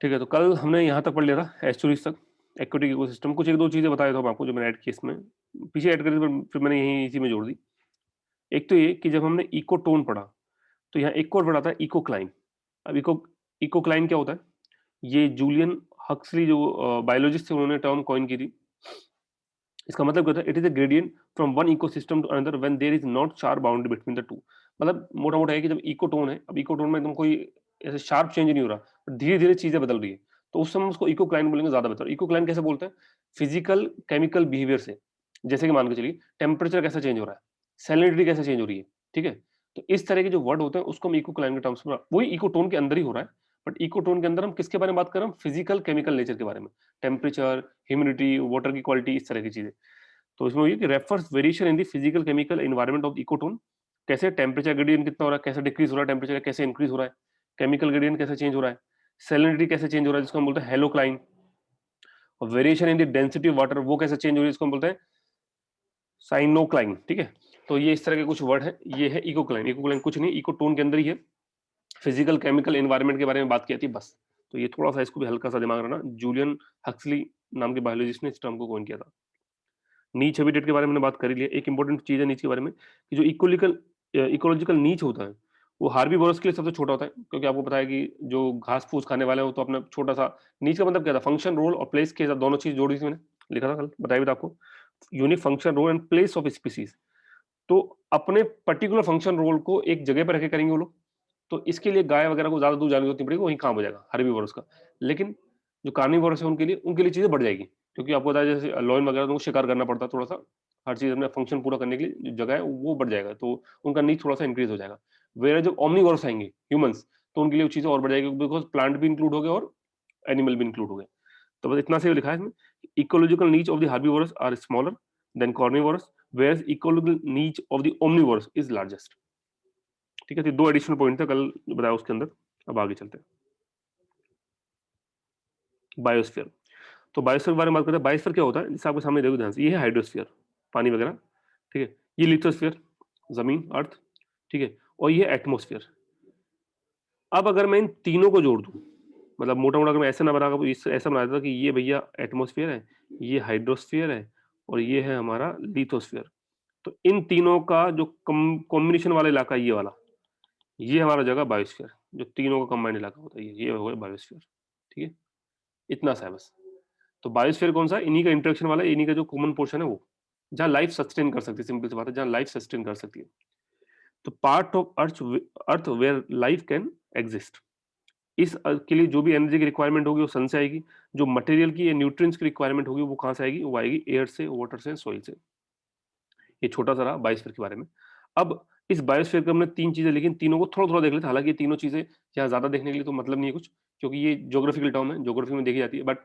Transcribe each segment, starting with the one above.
ठीक है, तो कल हमने यहाँ तक पढ़ लिया था एस्चुरीज तक, एक्वेटिक इकोसिस्टम। कुछ 1-2 चीज़ें बताया था आपको जो मैंने ऐड की इसमें, पीछे ऐड करी थी पर फिर मैंने यहीं इसी में जोड़ दी। एक तो ये कि जब हमने इकोटोन पढ़ा, तो यहाँ एक और पढ़ा था इकोक्लाइन। अब इकोक्लाइन क्या होता है? ये जूलियन हक्सली जो बायोलॉजिस्ट थे उन्होंने टर्म कॉइन की थी। इसका मतलब क्या होता है? It is a gradient from one ecosystem to another when there is not sharp boundary between the two. मतलब मोटा-मोटा है कि जब इकोटोन है, अब इकोटोन में एकदम कोई ऐसे शार्प चेंज नहीं हो रहा, धीरे-धीरे चीज़ें बदल रही है। तो उस समय उसको इकोक्लाइन बोलेंगे ज़्यादा बेहतर। इकोक्लाइन कैसे बोलते हैं? फिजिकल केमिकल बिहेवियर से। जैसे कि मान के चलिए टेम्परेचर कैसा चेंज हो रहा है, सैलिनिटी कैसे चेंज हो रही है, ठीक है? तो इस तरह के जो वर्ड होते हैं उसको हम इकोक्लाइन के टर्म्स में, वही इकोटोन के अंदर ही हो रहा है, बट इकोटोन के अंदर हम किसके बारे में बात कर रहे हैं? फिजिकल केमिकल नेचर के बारे में। टेम्परेचर, ह्यूमिडिटी, वाटर की क्वालिटी, इस तरह की चीज़ें। तो इसमें वही है कि refers variation in the physical chemical environment of ecotone. कैसे टेम्परेचर ग्रेडियंट कितना हो रहा है, कैसे डिक्रीज हो रहा है टेम्परेचर, कैसे इंक्रीज हो रहा है, केमिकल ग्रेडियंट कैसे चेंज हो रहा है, सैलिनिटी कैसे चेंज हो रहा है जिसको हम बोलते हैं हेलोक्लाइन, और variation in the density of water वो कैसे चेंज हो रही है जिसको हम बोलते हैं साइनोक्लाइन। ठीक है, तो ये इस तरह के कुछ वर्ड है। ये है इकोक्लाइन। इकोक्लाइन कुछ नहीं, इकोटोन के अंदर ही है। फिजिकल केमिकल एनवायरनमेंट के बारे में बात की थी बस। तो ये थोड़ा सा इसको भी हल्का सा दिमाग रखना, जूलियन हक्सली नाम के बायोलॉजिस्ट ने इस टर्म को कॉइन किया था। नीच हैबिटेट के बारे में हमने बात कर ही लिया। एक इंपॉर्टेंट चीज़ है नीच के बारे में कि जो इकोलॉजिकल नीच होता है, वो हार्बीवोरस के लिए सबसे छोटा होता है, क्योंकि आपको पता है कि जो घास-फूस खाने वाले हैं वो तो अपना छोटा-सा। नीच का मतलब क्या था? फंक्शन, रोल और प्लेस के साथ दोनों चीज़ जोड़ी थी मैंने, लिखा था कल, बताया भी था आपको। Unique function, role and place of species. तो अपने पर्टिकुलर फंक्शन रोल को एक जगह पे रख के करेंगे वो लोग। तो इसके लिए गाय वगैरह को ज़्यादा दूर जाने की जरूरत नहीं पड़ेगी, वहीं काम हो जाएगा हर्बीवोरस का। लेकिन जो कार्निवोरस है उनके लिए चीज़ें बढ़ जाएगी, क्योंकि आपको पता है जैसे लॉयन वगैरह तो उनको शिकार करना पड़ता है थोड़ा-सा, हर चीज़ अपना फंक्शन पूरा करने के लिए जो जगह है वो बढ़ जाएगा, तो उनका नीड थोड़ा-सा इंक्रीज़ हो जाएगा। व्हेयरएज़ जब ओमनीवोरस आएँगे, ह्यूमन्स, तो उनके लिए वो चीज़ें और बढ़ जाएगी, बिकॉज़ प्लांट भी इंक्लूड हो गए और एनिमल भी इंक्लूड हो गए। तो बस इतना सा लिखा है इसमें, ecological needs of the herbivores are smaller than carnivores, whereas ecological needs of the omnivores is largest. ठीक है, तो 2 एडिशनल पॉइंट थे कल बताया उसके अंदर। अब आगे चलते हैं। बायोस्फीयर। तो बायोस्फीयर के बारे में बात करते हैं। बायोस्फीयर क्या होता है? जैसे आपके सामने देखो ध्यान से, ये है हाइड्रोस्फीयर, पानी वगैरह, ठीक है? ये लिथोस्फीयर, ज़मीन, अर्थ, ठीक है? और ये एटमॉस्फेयर। अब अगर मैं इन तीनों को जोड़ दूँ, मतलब मोटा-मोटा अगर मैं ऐसे ना बना इस ऐसा बना देता कि ये भैया एटमॉस्फेयर है, ये हाइड्रोस्फीयर है और ये है हमारा लिथोस्फीयर। तो इन तीनों का जो कॉम्बिनेशन वाला इलाका है ये वाला, ये हमारा जगह बायोस्फीयर, जो तीनों का कंबाइंड इलाका होता है ये हो गया बायोस्फीयर, ठीक है? इतना सा है बस। तो बायोस्फीयर कौन-सा है? इन्हीं का इंटरेक्शन वाला है, इन्हीं का जो कॉमन पोर्शन है वो, जहाँ लाइफ सस्टेन कर सकती है, सिंपल सी बात है, जहाँ लाइफ सस्टेन कर सकती है। तो part of earth where life can exist. इस के लिए जो भी एनर्जी की रिक्वायरमेंट होगी वो सन से आएगी। जो मटेरियल की या न्यूट्रिएंट्स की रिक्वायरमेंट होगी वो कहाँ से आएगी? वो आएगी एयर से, वाटर से, सॉइल से। ये छोटा-सा रहा बायोस्फीयर के बारे में। अब इस बायोस्फीयर के हमने 3 चीज़ें लिखी, इन तीनों को थोड़ा-थोड़ा देख लेते हैं। हालाँकि ये तीनों चीज़ें यहाँ ज़्यादा देखने के लिए तो मतलब नहीं है कुछ, क्योंकि ये ज्योग्राफिकल टर्म है, ज्योग्राफी में देखी जाती है। बट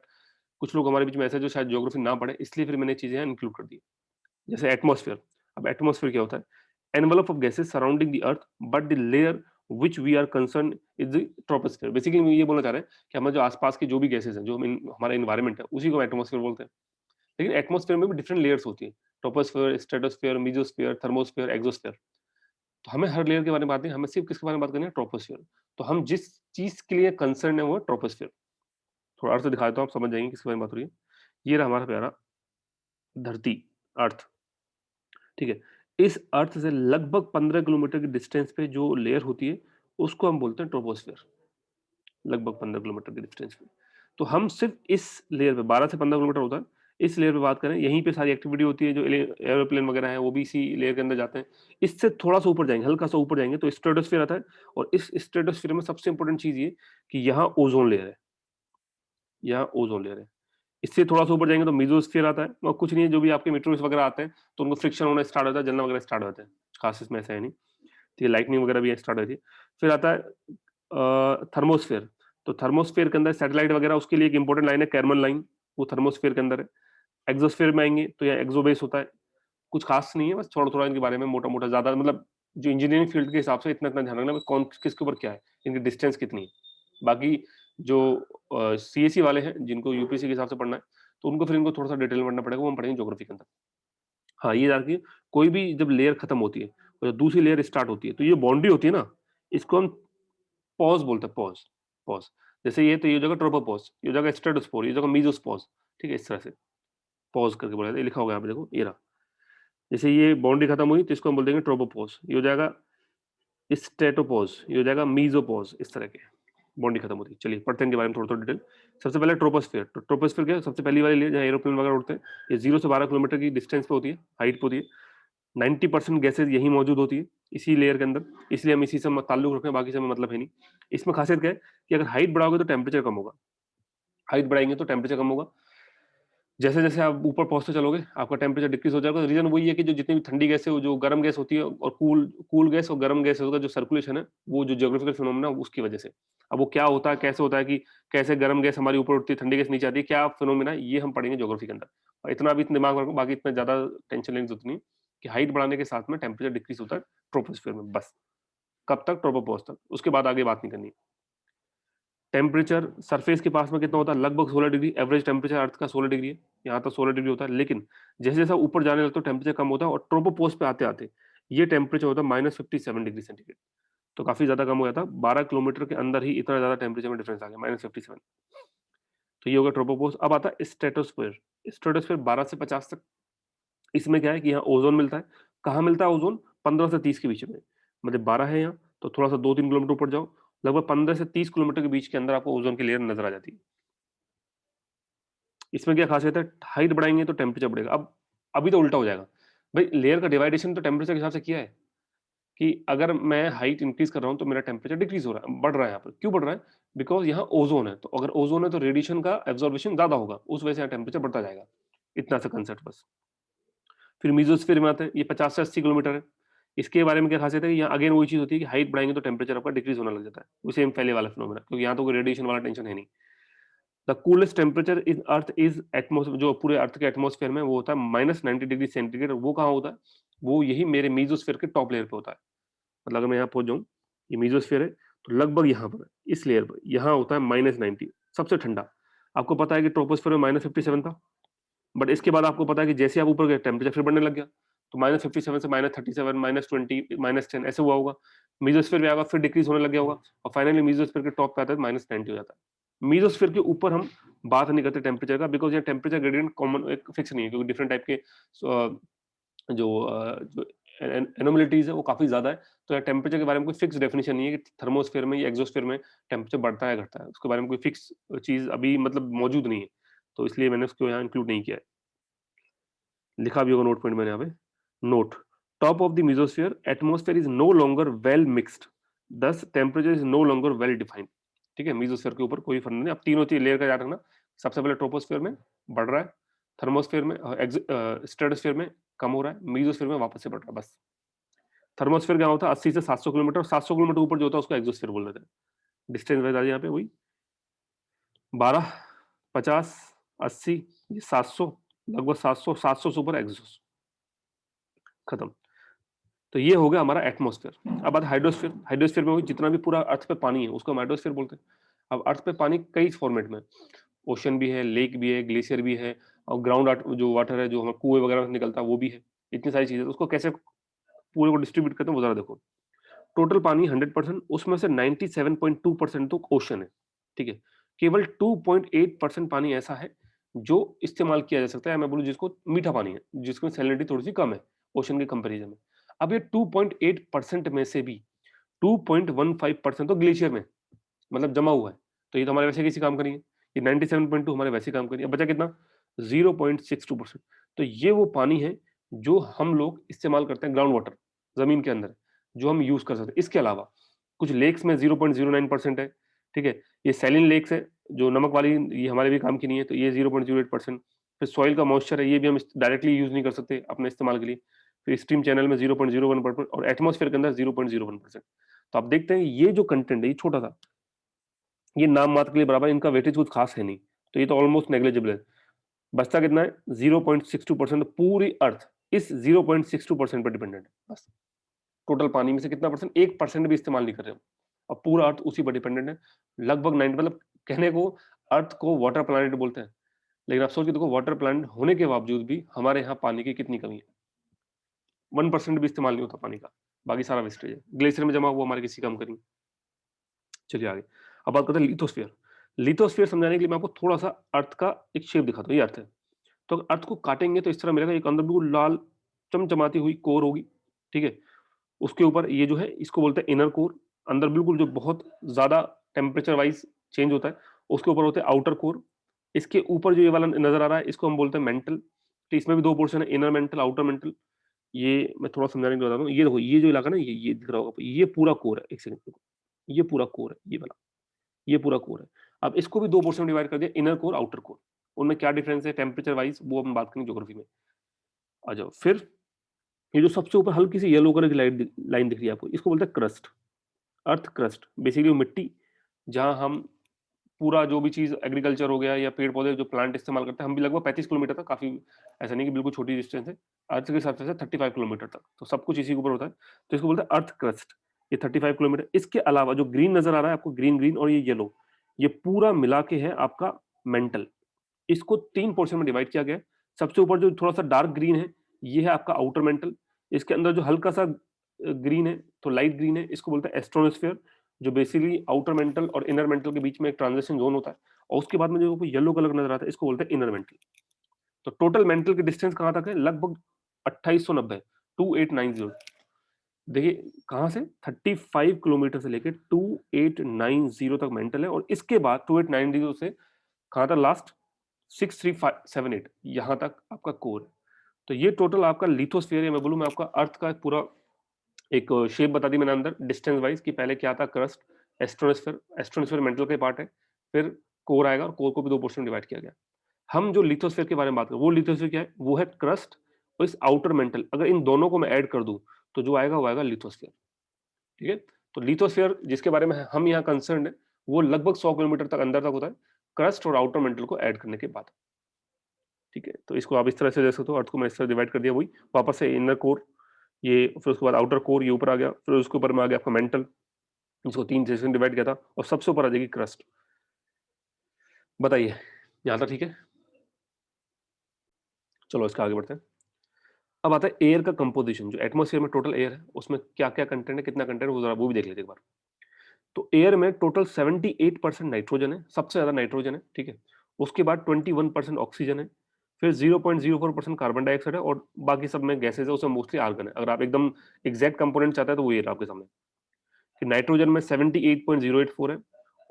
कुछ लोग हमारे बीच में ऐसे हैं जो शायद ज्योग्राफी ना पढ़े, इसलिए फिर मैंने चीज़ें यहाँ इंक्लूड कर दी। जैसे एटमॉस्फेयर। अब एटमॉस्फेयर क्या होता है? Envelope of gases surrounding the earth, but the layer which we are concerned is the troposphere. Basically हम ये बोलना चाह रहे हैं कि हमारे जो आस-पास की जो भी गैसेस हैं, जो हमारा एनवायरनमेंट है, उसी को एटमॉस्फेयर बोलते हैं। लेकिन एटमॉस्फेयर में भी डिफरेंट लेयर्स होती हैं। Troposphere, stratosphere, mesosphere, thermosphere, exosphere. तो हमें हर लेयर के बारे में बात नहीं, हमें सिर्फ किसके बारे में बात करनी है? ट्रोपोस्फेयर। तो हम जिस चीज़ के लिए कंसर्न है वो है ट्रोपोस्फेयर। थोड़ा अर्थ दिखा देता हूँ, आप समझ जाएँगे किसके बारे में बात हो रही है। ये रहा हमारा प्यारा धरती, अर्थ, ठीक है? इस अर्थ से लगभग 15 किलोमीटर की डिस्टेंस पे जो लेयर होती है, उसको हम बोलते हैं ट्रोपोस्फेयर, लगभग 15 किलोमीटर की डिस्टेंस पे। तो हम सिर्फ इस लेयर पे 12 से 15 किलोमीटर होता है, इस लेयर पे बात करें, यहीं पे सारी एक्टिविटी होती है, जो एरोप्लेन वगैरह है, वो भी इसी लेयर के अंदर जाते हैं। इससे थोड़ा-सा ऊपर जाएँगे, हल्का-सा ऊपर जाएँगे तो स्ट्रेटोस्फीयर आता है, और इस स्ट्रेटोस्फीयर में सबसे इंपॉर्टेंट चीज़ ये कि यहाँ ओज़ोन लेयर है, यहाँ ओज़ोन लेयर है। इससे थोड़ा-सा ऊपर जाएँगे तो मेसोस्फीयर आता है, और कुछ नहीं है, जो भी आपके मीटेरोइड्स वगैरह आते हैं, तो उनको फ्रिक्शन होना स्टार्ट होता है, जलना वगैरह स्टार्ट हो जाता है। खास इसमें ऐसा है नहीं। ठीक है, लाइटनिंग वगैरह भी स्टार्ट हो जाती है। फिर आता है थर्मोस्फीयर। तो थर्मोस्फीयर के अंदर सैटेलाइट वगैरह, उसके लिए एक इंपॉर्टेंट लाइन है कैरमन लाइन, वो थर्मोस्फीयर के अंदर है। एक्सोस्फीयर में आएँगे तो यहाँ एक्सोबेस होता है। कुछ खास नहीं है, बस थोड़ा-थोड़ा इनके बारे में मोटा-मोटा, ज़्यादा मतलब जो इंजीनियरिंग फील्ड के हिसाब से इतना-इतना ध्यान रखना है, कौन किसके ऊपर क्या है, इनकी डिस्टेंस कितनी है। बाकी जो सीएसई वाले हैं, जिनको यूपीएससी के हिसाब से पढ़ना है, तो उनको फिर इनको थोड़ा-सा डिटेल में पढ़ना पड़ेगा, वो हम पढ़ेंगे ज्योग्राफी के अंदर। हाँ, ये याद रखिए, कोई भी जब लेयर खत्म होती है और जब दूसरी लेयर स्टार्ट होती है, तो ये बाउंड्री होती है ना, इसको हम पॉज़ बोलते हैं, पॉज़, पॉज़। जैसे ये तो ये हो जाएगा ट्रोपोपॉज़, ये हो जाएगा स्ट्रेटोस्फोर, ये हो जाएगा मेसोस्पोज़, ठीक है? इस तरह से पॉज़ करके बोला जाता है, ये लिखा होगा यहाँ पे देखो, ये रहा। जैसे ये बाउंड्री खत्म हुई तो इसको हम बोल देंगे ट्रोपोपॉज़, ये हो जाएगा स्ट्रेटोपॉज़, ये हो जाएगा मेसोपॉज़, इस तरह के बाउंड्री खत्म होती है। चलिए पढ़ते हैं इनके बारे में थोड़ा-थोड़ा डिटेल। सबसे पहले ट्रोपोस्फियर, तो ट्रोपोस्फियर क्या है? सबसे पहली वाली लेयर जहाँ एरोप्लेन वगैरह उड़ते हैं, ये 0 से 12 किलोमीटर की डिस्टेंस पे होती है, हाइट पे होती है। 90% गैसेज़ यहीं मौजूद होती है, इसी लेयर के अंदर, इसलिए हम इसी से ताल्लुक रखते हैं, बाकी से हमें मतलब है नहीं। इसमें खासियत क्या है कि अगर हाइट बढ़ाओगे तो टेम्परेचर कम होगा, हाइट बढ़ाएँगे तो टेम्परेचर कम होगा। जैसे-जैसे आप ऊपर पहुँचते चलोगे, आपका टेम्परेचर डिक्रीज़ हो जाएगा। रीज़न वही है कि जो जितनी भी ठंडी गैस है, वो जो गर्म गैस होती है और कूल कूल गैस और गर्म गैस का जो सर्कुलेशन है, वो जो जियोग्राफिकल फिनोमेना उसकी वजह से। अब वो क्या होता है, कैसे होता है कि कैसे गर्म गैस हमारी ऊपर उठती है, ठंडी गैस नीचे आती है, क्या फिनोमेना है, ये हम पढ़ेंगे ज्योग्राफी के अंदर। और इतना भी दिमाग में रखो, बाकी इतना ज़्यादा टेंशन लेने की ज़रूरत नहीं है कि हाइट बढ़ाने के साथ में टेम्परेचर डिक्रीज़ होता है ट्रोपोस्फियर में, बस। कब तक? ट्रोपोपॉज़ तक, उसके बाद आगे बात नहीं करनी है। टेम्परेचर सरफेस के पास में कितना होता है? लगभग 16 डिग्री, एवरेज टेम्परेचर अर्थ का 16 डिग्री है। यहाँ तक 16 डिग्री होता है, लेकिन जैसे-जैसा ऊपर जाने लगते हो टेम्परेचर कम होता है और ट्रोपोपॉज़ पे आते-आते ये टेम्परेचर होता है -57 डिग्री सेंटीग्रेड। तो काफ़ी ज़्यादा कम हो जाता है। 12 किलोमीटर के अंदर ही इतना ज़्यादा टेम्परेचर में डिफरेंस आ गया, -57। तो ये हो गया ट्रोपोपॉज़। अब आता है स्ट्रेटोस्फीयर। स्ट्रेटोस्फीयर 12 से 50 तक। इसमें क्या है कि यहाँ ओज़ोन मिलता है। कहाँ मिलता है ओज़ोन? 15 से 30 के बीच में। मतलब 12 है यहाँ, तो थोड़ा-सा 2-3 किलोमीटर ऊपर जाओ, लगभग 15 से 30 किलोमीटर के बीच के अंदर आपको ओज़ोन की लेयर नज़र आ जाती है। इसमें क्या खासियत है? हाइट बढ़ाएँगे तो टेम्परेचर बढ़ेगा। अब अभी तो उल्टा हो जाएगा। भई लेयर का डिवाइडेशन तो टेम्परेचर के हिसाब से किया है, कि अगर मैं हाइट इंक्रीज़ कर रहा हूँ तो मेरा टेम्परेचर डिक्रीज़ हो रहा है, बढ़ रहा है यहाँ पर। क्यों बढ़ रहा है? बिकॉज़ यहाँ ओज़ोन है, तो अगर ओज़ोन है तो रेडिएशन का एब्ज़ॉर्प्शन ज़्यादा होगा, उस वजह से यहाँ टेम्परेचर बढ़ता जाएगा। इतना सा कांसेप्ट बस। फिर मेसोस्फीयर में आते हैं, ये 50 से 80 किलोमीटर है। इसके बारे में क्या खासियत है कि यहाँ अगेन वही चीज़ होती है कि हाइट बढ़ाएँगे तो टेम्परेचर आपका डिक्रीज़ होने लग जाता है। वो सेम पहले वाला फिनोमेना, क्योंकि यहाँ तो कोई रेडिएशन वाला टेंशन है नहीं। The coolest temperature in earth is Atmos जो पूरे अर्थ के एटमॉस्फेयर में वो होता है -90 डिग्री सेंटीग्रेड। वो कहाँ होता है? वो यही मेरे मेसोस्फीयर के टॉप लेयर पे होता है। मतलब अगर मैं यहाँ पहुँच जाऊँ, ये मेसोस्फीयर है, तो लगभग यहाँ पर है, इस लेयर पर, यहाँ होता है -90, सबसे ठंडा। आपको पता है कि ट्रोपोस्फीयर में -57 था, बट इसके बाद आपको पता है कि जैसे आप ऊपर गए टेम्परेचर फिर बढ़ने लग गया। तो -57 से -37, -20, -10 ऐसे हुआ होगा। मेसोस्फीयर में आएगा, फिर डिक्रीज़ होने लग गया होगा और फाइनली मेसोस्फीयर के टॉप पे आता है, -90 हो जाता है। मेसोस्फीयर के ऊपर हम बात नहीं करते टेम्परेचर का, बिकॉज़ यहाँ टेम्परेचर ग्रेडिएंट कॉमन एक फिक्स नहीं है, क्योंकि डिफरेंट टाइप के जो एनोमैलिटीज़ है वो काफ़ी ज़्यादा है। तो यहाँ टेम्परेचर के बारे में कोई फिक्स डेफिनिशन नहीं है कि थर्मोस्फीयर में या एक्सोस्फीयर में टेम्परेचर बढ़ता है, घटता है। उसके बारे में कोई फिक्स चीज़ अभी मतलब मौजूद नहीं है। तो इसलिए मैंने उसको यहाँ इंक्लूड नहीं किया है। लिखा भी होगा नोट पॉइंट मैंने यहाँ पे। Note, top of the mesosphere atmosphere is no longer well mixed, thus temperature is no longer well defined. ठीक है, मेसोस्फीयर के ऊपर कोई फर्क नहीं। अब तीनों चीज लेयर का याद रखना। सबसे पहले ट्रोपोस्फीयर में बढ़ रहा है, थर्मोस्फीयर में स्ट्रेटोस्फीयर में कम हो रहा है, मेसोस्फीयर में वापस से बढ़ रहा है, बस। थर्मोस्फीयर क्या होता है? 80 से 700 किलोमीटर, 700 किलोमीटर ऊपर जो होता है उसको एक्सोस्फीयर बोल देते हैं। डिस्टेंस वाइज आ जाए यहाँ पे वही 12, 50, 80, ये 700, लगभग 700, 700 से ऊपर एक्सोस, खत्म। तो ये हो गया हमारा एटमॉस्फेयर। अब बात हाइड्रोस्फीयर। हाइड्रोस्फीयर में वही जितना भी पूरा अर्थ पे पानी है उसको हम हाइड्रोस्फीयर बोलते हैं। अब अर्थ पे पानी कई फॉर्मेट में है। ओशन भी है, लेक भी है, ग्लेशियर भी है और ग्राउंड जो वाटर है जो हमारे कुएं वगैरह से निकलता है वो भी है। इतनी सारी चीजें, तो उसको कैसे पूरे को डिस्ट्रीब्यूट करते हैं वो जरा देखो। टोटल पानी 100%, उसमें से 97.2% तो ओशन है। ठीक है, केवल 2.8% पानी ऐसा है जो इस्तेमाल किया जा सकता है, मैं बोलूँ जिसको मीठा पानी है, जिसमें सैलिनिटी थोड़ी सी कम है ओशन के कंपेरिजन में। अब ये 2.8% में से भी 2.15% तो ग्लेशियर में मतलब जमा हुआ है, तो ये तो हमारे वैसे किसी काम का नहीं है। ये 97.2 हमारे वैसे काम का नहीं है। बचा कितना? 0.62%। तो ये वो पानी है जो हम लोग इस्तेमाल करते हैं, ग्राउंड वाटर, जमीन के अंदर, जो हम यूज कर सकते हैं। इसके अलावा कुछ लेक्स में 0.09% है। ठीक है, ये सैलिन लेक्स है जो नमक वाली, ये हमारे भी काम की नहीं है, तो ये 0.08%। फिर सॉइल का मॉइस्चर है, ये भी हम डायरेक्टली यूज नहीं कर सकते अपने इस्तेमाल के लिए। फिर स्ट्रीम चैनल में 0.01% और एटमॉस्फेयर के अंदर 0.01%। तो आप देखते हैं ये जो कंटेंट है ये छोटा सा, ये नाम मात्र के लिए बराबर है, इनका वेटेज कुछ खास है नहीं, तो ये तो ऑलमोस्ट नेग्लिजिबल है। बचता कितना है? 0.62%। पूरी अर्थ इस 0.62% पर डिपेंडेंट है, बस। टोटल पानी में से कितना परसेंट? 1% भी इस्तेमाल नहीं कर रहे हो, और पूरा अर्थ उसी पर डिपेंडेंट है। लगभग 90, मतलब कहने को अर्थ को वाटर प्लैनेट बोलते हैं, लेकिन आप सोच के देखो वाटर प्लैनेट होने के बावजूद भी हमारे यहाँ पानी की कितनी कमी है। 1% भी इस्तेमाल नहीं होता पानी का, बाकी सारा वेस्टेज है, ग्लेशियर में जमा हुआ, हमारे किसी काम का नहीं। चलिए आगे। अब बात करते हैं लिथोस्फीयर। लिथोस्फीयर समझाने के लिए मैं आपको थोड़ा-सा अर्थ का एक शेप दिखाता हूँ, ये अर्थ है। तो अर्थ को काटेंगे तो इस तरह मिलेगा, एक अंदर बिल्कुल लाल चमचमाती हुई कोर होगी, ठीक है? उसके ऊपर ये जो है इसको बोलते हैं इनर कोर, अंदर बिल्कुल जो बहुत ज़्यादा टेम्परेचर वाइज़ चेंज होता है, उसके ऊपर होते हैं आउटर कोर। इसके ऊपर जो ये वाला नज़र आ रहा है इसको हम बोलते हैं मेंटल। तो इसमें भी 2 पोर्शन है, इनर मेंटल, आउटर मेंटल। ये मैं थोड़ा समझाने के लिए बताता हूँ। ये देखो, ये जो इलाका ना, ये दिख रहा होगा आपको, ये पूरा कोर है। एक सेकंड रुको, ये पूरा कोर है, ये वाला, ये पूरा कोर है। अब इसको भी 2 पोर्शन में डिवाइड कर दिया, इनर कोर, आउटर कोर। उनमें क्या डिफरेंस है टेम्परेचर वाइज़, वो हम बात करेंगे ज्योग्राफी में। आ जाओ। फिर ये जो सबसे ऊपर हल्की सी येलो कलर की लाइन दिख रही है आपको, इसको बोलते हैं क्रस्ट, अर्थ क्रस्ट। बेसिकली वो मिट्टी जहाँ हम पूरा जो भी चीज़ एग्रीकल्चर हो गया या पेड़-पौधे जो प्लांट इस्तेमाल करते हैं, हम भी लगभग 35 किलोमीटर तक, काफ़ी ऐसा नहीं कि बिल्कुल छोटी डिस्टेंस है। अर्थ के सरफेस से 35 किलोमीटर तक, तो सब कुछ इसी के ऊपर होता है। तो इसको बोलते हैं अर्थ क्रस्ट, ये 35 किलोमीटर। इसके अलावा जो ग्रीन नज़र आ रहा है आपको, ग्रीन-ग्रीन और ये येलो, ये पूरा मिला के है आपका मेंटल। इसको 3 पोर्शन में डिवाइड किया गया है। सबसे ऊपर जो थोड़ा-सा डार्क ग्रीन है, ये है आपका आउटर मेंटल। इसके अंदर जो हल्का-सा ग्रीन है, तो लाइट ग्रीन है, इसको बोलते हैं एस्ट्रोनोस्फीयर, जो बेसिकली आउटर मेंटल और इनर मेंटल के बीच में एक ट्रांजिशन ज़ोन होता है। और उसके बाद में जो येलो कलर नज़र आता है, इसको बोलते हैं इनर मेंटल। तो टोटल मेंटल की डिस्टेंस कहाँ तक है? लगभग 2890, 2890। देखिए कहाँ से, 35 किलोमीटर से लेके 2890 तक मेंटल है, और इसके बाद 2890 से कहाँ था लास्ट, 63578, यहाँ तक आपका कोर है। तो ये टोटल आपका लिथोस्फीयर है। मैं बोलूँ, मैं आपका अर्थ का पूरा एक शेप बता दी मैंने अंदर डिस्टेंस वाइज, कि पहले क्या था, क्रस्ट, एस्ट्रोनोस्फीयर, एस्ट्रोनोस्फीयर मेंटल का पार्ट है, फिर कोर आएगा, और कोर को भी 2 पोर्शन में डिवाइड किया गया। हम जो लिथोस्फीयर के बारे में बात करें, वो लिथोस्फीयर क्या है? वो है क्रस्ट और इस आउटर मेंटल। अगर इन दोनों को मैं ऐड कर दूं, तो जो आएगा वो आएगा लिथोस्फीयर। ठीक है? तो लिथोस्फीयर जिसके बारे में हम यहाँ कंसर्न है, वो लगभग 100 किलोमीटर तक अंदर तक होता है, क्रस्ट और आउटर मेंटल को ऐड करने के बाद। ठीक है? तो इसको आप इस तरह से देख सकते हो, अर्थ को मैं इस तरह डिवाइड कर दिया, वही वापस से इनर कोर, ये फिर उसके बाद आउटर कोर, ये ऊपर आ गया, फिर उसके ऊपर में आ गया आपका मेंटल, इसको 3 सेक्शन डिवाइड किया था, और सबसे ऊपर आ जाएगी क्रस्ट। बताइए, यहाँ तक ठीक है? चलो इसके आगे बढ़ते हैं। अब आता है एयर का कंपोजिशन, जो एटमॉस्फेयर में टोटल एयर है, उसमें क्या-क्या कंटेंट है, कितना कंटेंट है, वो ज़रा वो भी देख लेते हैं एक बार। तो एयर में टोटल 78% नाइट्रोजन है, सबसे ज़्यादा नाइट्रोजन है, ठीक है? उसके बाद 21% ऑक्सीजन है, फिर 0.04% कार्बन डाइऑक्साइड है, और बाकी सब में गैसेज़ है, उसमें मोस्टली आर्गन है। अगर आप एकदम एग्ज़ैक्ट कंपोनेंट चाहते हैं, तो वो ये रहा आपके सामने। कि नाइट्रोजन में 78.084 है,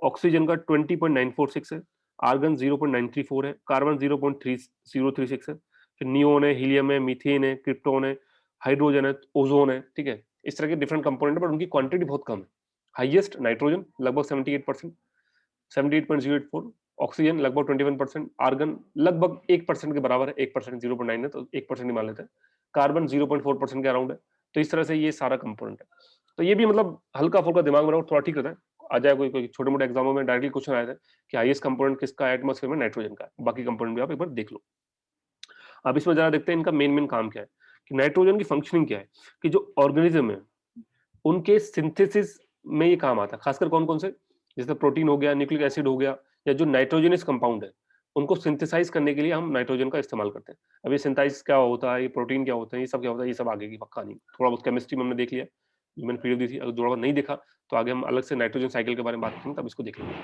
ऑक्सीजन का 20.946 है, आर्गन 0.934 है, कार्बन 0.3036 है, फिर नियोन है, हीलियम है, मीथेन है, क्रिप्टॉन है, हाइड्रोजन है, ओजोन है, ठीक है? इस तरह के डिफरेंट कंपोनेंट है, बट उनकी क्वांटिटी बहुत कम है। हाईएस्ट नाइट्रोजन लगभग 78%, 78.084, ऑक्सीजन लगभग 21%, आर्गन लगभग 1% के बराबर है, 1%, 0.9 है, तो 1% ही मान लेते हैं। कार्बन 0.4% के अराउंड है। तो इस तरह से ये सारा कंपोनेंट है। तो ये भी मतलब हल्का-फुल्का दिमाग में रखो, थोड़ा ठीक रहता है। आ जाए कोई छोटे-मोटे एग्जामों में डायरेक्टली क्वेश्चन आया था कि हाईएस्ट कंपोनेंट किसका है एटमॉस्फेयर में, नाइट्रोजन का है। बाकी कंपोनेंट भी आप एक बार देख लो। अब इसमें जरा देखते हैं इनका मेन काम क्या है, कि नाइट्रोजन की फंक्शनिंग क्या है, कि जो ऑर्गेनिज्म है उनके सिंथेसिस में ये काम आता है। खासकर कौन-कौन से, जैसे प्रोटीन हो गया, न्यूक्लिक एसिड हो गया, या जो नाइट्रोजनस कंपाउंड है, उनको सिंथेसाइज करने के लिए हम नाइट्रोजन का इस्तेमाल करते हैं। अब ये सिंथेसाइज क्या होता है, ये प्रोटीन क्या होता है, ये सब क्या होता है, ये सब आगे की कहानी। थोड़ा बहुत केमिस्ट्री में हमने देख लिया, जो मैंने पीडीएफ दी थी। अगर थोड़ा बहुत नहीं देखा, तो आगे हम अलग से नाइट्रोजन साइकिल के बारे में बात करेंगे, तब इसको देख लेंगे।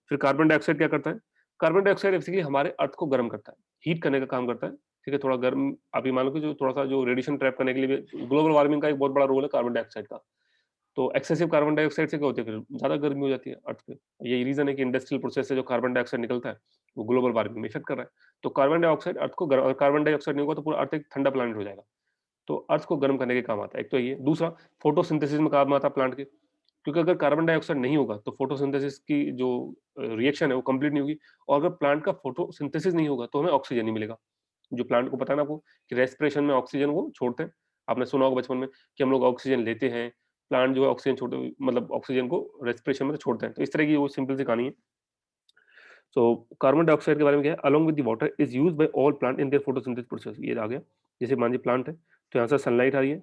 फिर कार्बन डाइऑक्साइड क्या करता है? कार्बन डाइऑक्साइड बेसिकली हमारे अर्थ को गर्म करता है, हीट करने का काम करता है। ठीक है? थोड़ा गर्म आप ये मान लो कि जो थोड़ा-सा जो रेडिएशन ट्रैप करने के लिए भी ग्लोबल वार्मिंग का एक बहुत बड़ा रोल है कार्बन डाइऑक्साइड का। तो एक्सेसिव कार्बन डाइऑक्साइड से क्या होती है, फिर ज़्यादा गर्मी हो जाती है अर्थ पे। यही रीज़न है कि इंडस्ट्रियल प्रोसेस से जो कार्बन डाइऑक्साइड निकलता है, वो ग्लोबल वार्मिंग में इफेक्ट कर रहा है। तो कार्बन डाइऑक्साइड अर्थ को गर्म, अगर कार्बन डाइऑक्साइड नहीं होगा तो पूरा अर्थ एक ठंडा प्लैनेट हो जाएगा। तो अर्थ को गर्म करने के काम आता है। एक तो ये, दूसरा फोटोसिंथेसिस में काम आता है प्लांट के। क्योंकि अगर कार्बन डाइऑक्साइड नहीं होगा, तो फोटोसिंथेसिस की जो रिएक्शन है वो कंप्लीट नहीं होगी, और अगर प्लांट का फोटोसिंथेसिस नहीं होगा, तो हमें ऑक्सीजन नहीं मिलेगा। जो प्लांट को पता है ना आपको, कि रेस्पिरेशन में ऑक्सीजन वो छोड़ते हैं। आपने सुना होगा बचपन में कि हम लोग ऑक्सीजन लेते हैं, प्लांट जो है ऑक्सीजन छोड़ते, मतलब ऑक्सीजन को रेस्पिरेशन में से छोड़ते हैं। तो इस तरह की वो सिंपल सी कहानी है। सो कार्बन डाइऑक्साइड के बारे में क्या है, along with the water is used by all plant in their photosynthesis process. ये आ गया, जैसे मान लीजिए प्लांट है, तो यहाँ से सनलाइट आ रही है,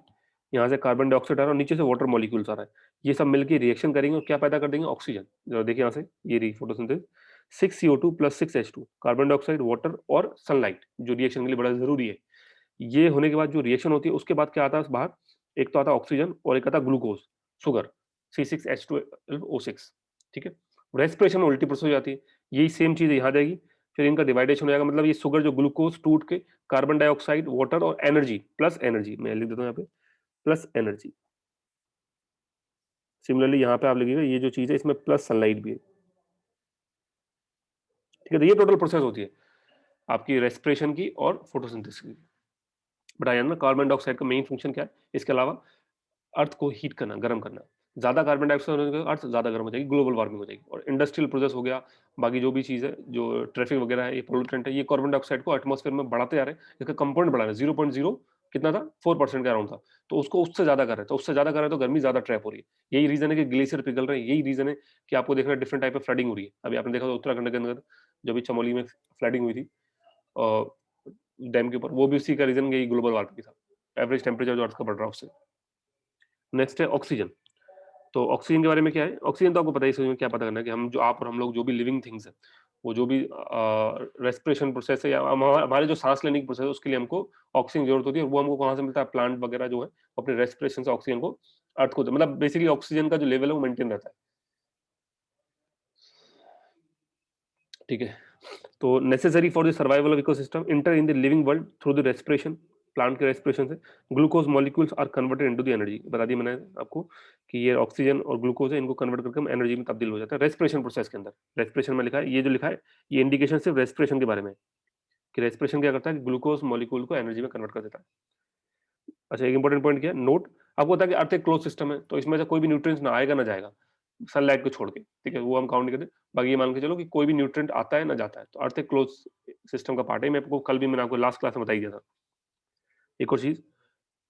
यहाँ से कार्बन डाइऑक्साइड आ रहा है, और नीचे से वाटर मॉलिक्यूल्स आ रहा है। ये सब मिलकर रिएक्शन करेंगे और क्या पैदा कर देंगे, ऑक्सीजन। जरा देखिए यहाँ से, ये रही photosynthesis, 6CO2 plus 6H2, carbon dioxide, water और सनलाइट, जो रिएक्शन के लिए बड़ा जरूरी है। ये होने के बाद जो रिएक्शन होती है, उसके बाद क्या आता है बाहर, एक तो आता है ऑक्सीजन, और एक आता है ग्लूकोज, शुगर, C6H12O6। ठीक है? रेस्पिरेशन में उल्टी प्रोसेस हो जाती है, यही सेम चीज यहाँ जाएगी, फिर इनका डिवाइडेशन हो जाएगा, मतलब ये शुगर जो ग्लूकोज टूट के कार्बन डाइऑक्साइड, वाटर और एनर्जी प्लस एनर्जी, मैं लिख देता हूँ यहाँ पे प्लस एनर्जी। सिमिलरली यहाँ पे आप लिखिएगा ये जो चीज है इसमें प्लस सनलाइट भी है, ठीक है। तो ये टोटल प्रोसेस होती है आपकी रेस्पिरेशन की और फोटोसिंथेसिस की। बताया ना कार्बन डाइऑक्साइड का मेन फंक्शन क्या है, इसके अलावा अर्थ को हीट करना, गर्म करना। ज्यादा कार्बन डाइऑक्साइड होने का अर्थ ज्यादा गर्म हो जाएगी, ग्लोबल वार्मिंग हो जाएगी। और इंडस्ट्रियल प्रोसेस हो गया, बाकी जो भी चीज है, जो ट्रैफिक वगैरह है, ये पोल्यूटेंट है, ये कार्बन डाइऑक्साइड को एटमॉस्फेयर में बढ़ाते जा रहे हैं। इसका कंपोनेंट बढ़ा रहे हैं, 0.0 कितना था, 4% का अराउंड था, तो उसको उससे ज्यादा कर रहे हैं, तो उससे ज्यादा कर रहे हैं तो गर्मी ज्यादा ट्रैप हो रही है। यही रीजन है कि ग्लेशियर पिघल रहे हैं, यही रीजन है कि आपको देखना डिफरेंट टाइप ऑफ फ्लडिंग हो रही है। अभी आपने देखा उत्तराखंड के अंदर जो भी चमोली में फ्लडिंग हुई थी डैम के ऊपर, वो भी उसी का रीजन यही ग्लोबल वार्मिंग था, एवरेज टेम्परेचर जो अर्थ का बढ़ रहा है उससे। नेक्स्ट है ऑक्सीजन। तो ऑक्सीजन के बारे में क्या है, ऑक्सीजन तो आपको पता ही, इसमें क्या पता करना है कि हम जो आप और हम लोग जो भी लिविंग थिंग्स है, वो जो भी रेस्पिरेशन प्रोसेस है या हमारे जो सांस लेने की प्रोसेस है, उसके लिए हमको ऑक्सीजन की जरूरत होती है। और वो हमको कहाँ से मिलता है, प्लांट वगैरह जो है अपने रेस्पिरेशन से ऑक्सीजन को अर्थ को, मतलब बेसिकली ऑक्सीजन का जो लेवल है वो मेंटेन रहता है, ठीक है। तो necessary for the survival of ecosystem inter in the living world through the respiration, plant के रेस्पिरेशन से glucose molecules are converted into the energy. बता दिया मैंने आपको कि ये ऑक्सीजन और ग्लूकोज है, इनको कन्वर्ट करके हम एनर्जी में तब्दील हो जाता है रेस्पिरेशन प्रोसेस के अंदर। रेस्पिरेशन में लिखा है, ये जो लिखा है ये इंडिकेशन सिर्फ रेस्पिरेशन के बारे में है कि रेस्पिरेशन क्या करता है कि ग्लूकोज मॉलिक्यूल को एनर्जी में कन्वर्ट कर देता है। अच्छा, एक इंपॉर्टेंट पॉइंट क्या है, नोट, आपको पता है कि अर्थ एक क्लोज सिस्टम है, तो इसमें से कोई भी न्यूट्रिएंट्स ना आएगा ना जाएगा, सनलाइट को छोड़ के, ठीक है, वो हम काउंट नहीं करते। बाकी ये मान के चलो कि कोई भी न्यूट्रिएंट आता है ना जाता है, तो अर्थ एक क्लोज सिस्टम का पार्ट है। मैं आपको कल भी मैंने आपको लास्ट क्लास में बताई दिया था। एक और चीज,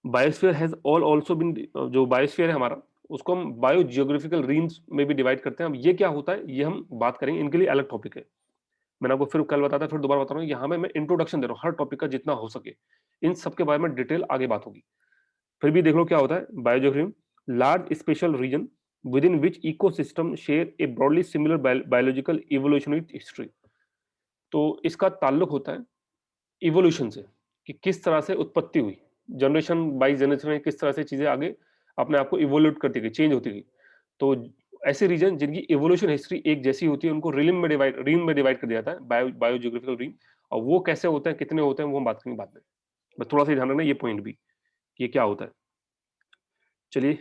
biosphere has all also been, जो बायोस्फीयर है हमारा, उसको हम बायो जियोग्राफिकल रीजन्स में भी डिवाइड करते हैं। अब ये क्या होता है ये हम बात करेंगे, इनके लिए अलग टॉपिक है। मैंने आपको फिर कल बताता, फिर दोबारा बता रहा हूँ, यहाँ में मैं इंट्रोडक्शन दे रहा हूँ हर टॉपिक का जितना हो सके, इन सब के बारे में डिटेल आगे बात होगी। फिर भी देख लो क्या होता है biogeography, large special region within which ecosystem share a broadly similar biological evolutionary history. तो इसका ताल्लुक होता है इवोल्यूशन से, कि किस तरह से उत्पत्ति हुई, जनरेशन बाई जनरेशन में किस तरह से चीजें आगे अपने आप को इवोल्यूट करती गई, चेंज होती गई। तो ऐसे रीजन जिनकी इवोल्यूशन हिस्ट्री एक जैसी होती है, उनको रीम में डिवाइड कर दिया जाता है, बायोजियोग्राफिकल रीम। और वो कैसे होते हैं, कितने होते हैं, वो हम बात करेंगे बाद में। बस थोड़ा सा ध्यान रखना ये पॉइंट भी, कि ये क्या होता है। चलिए,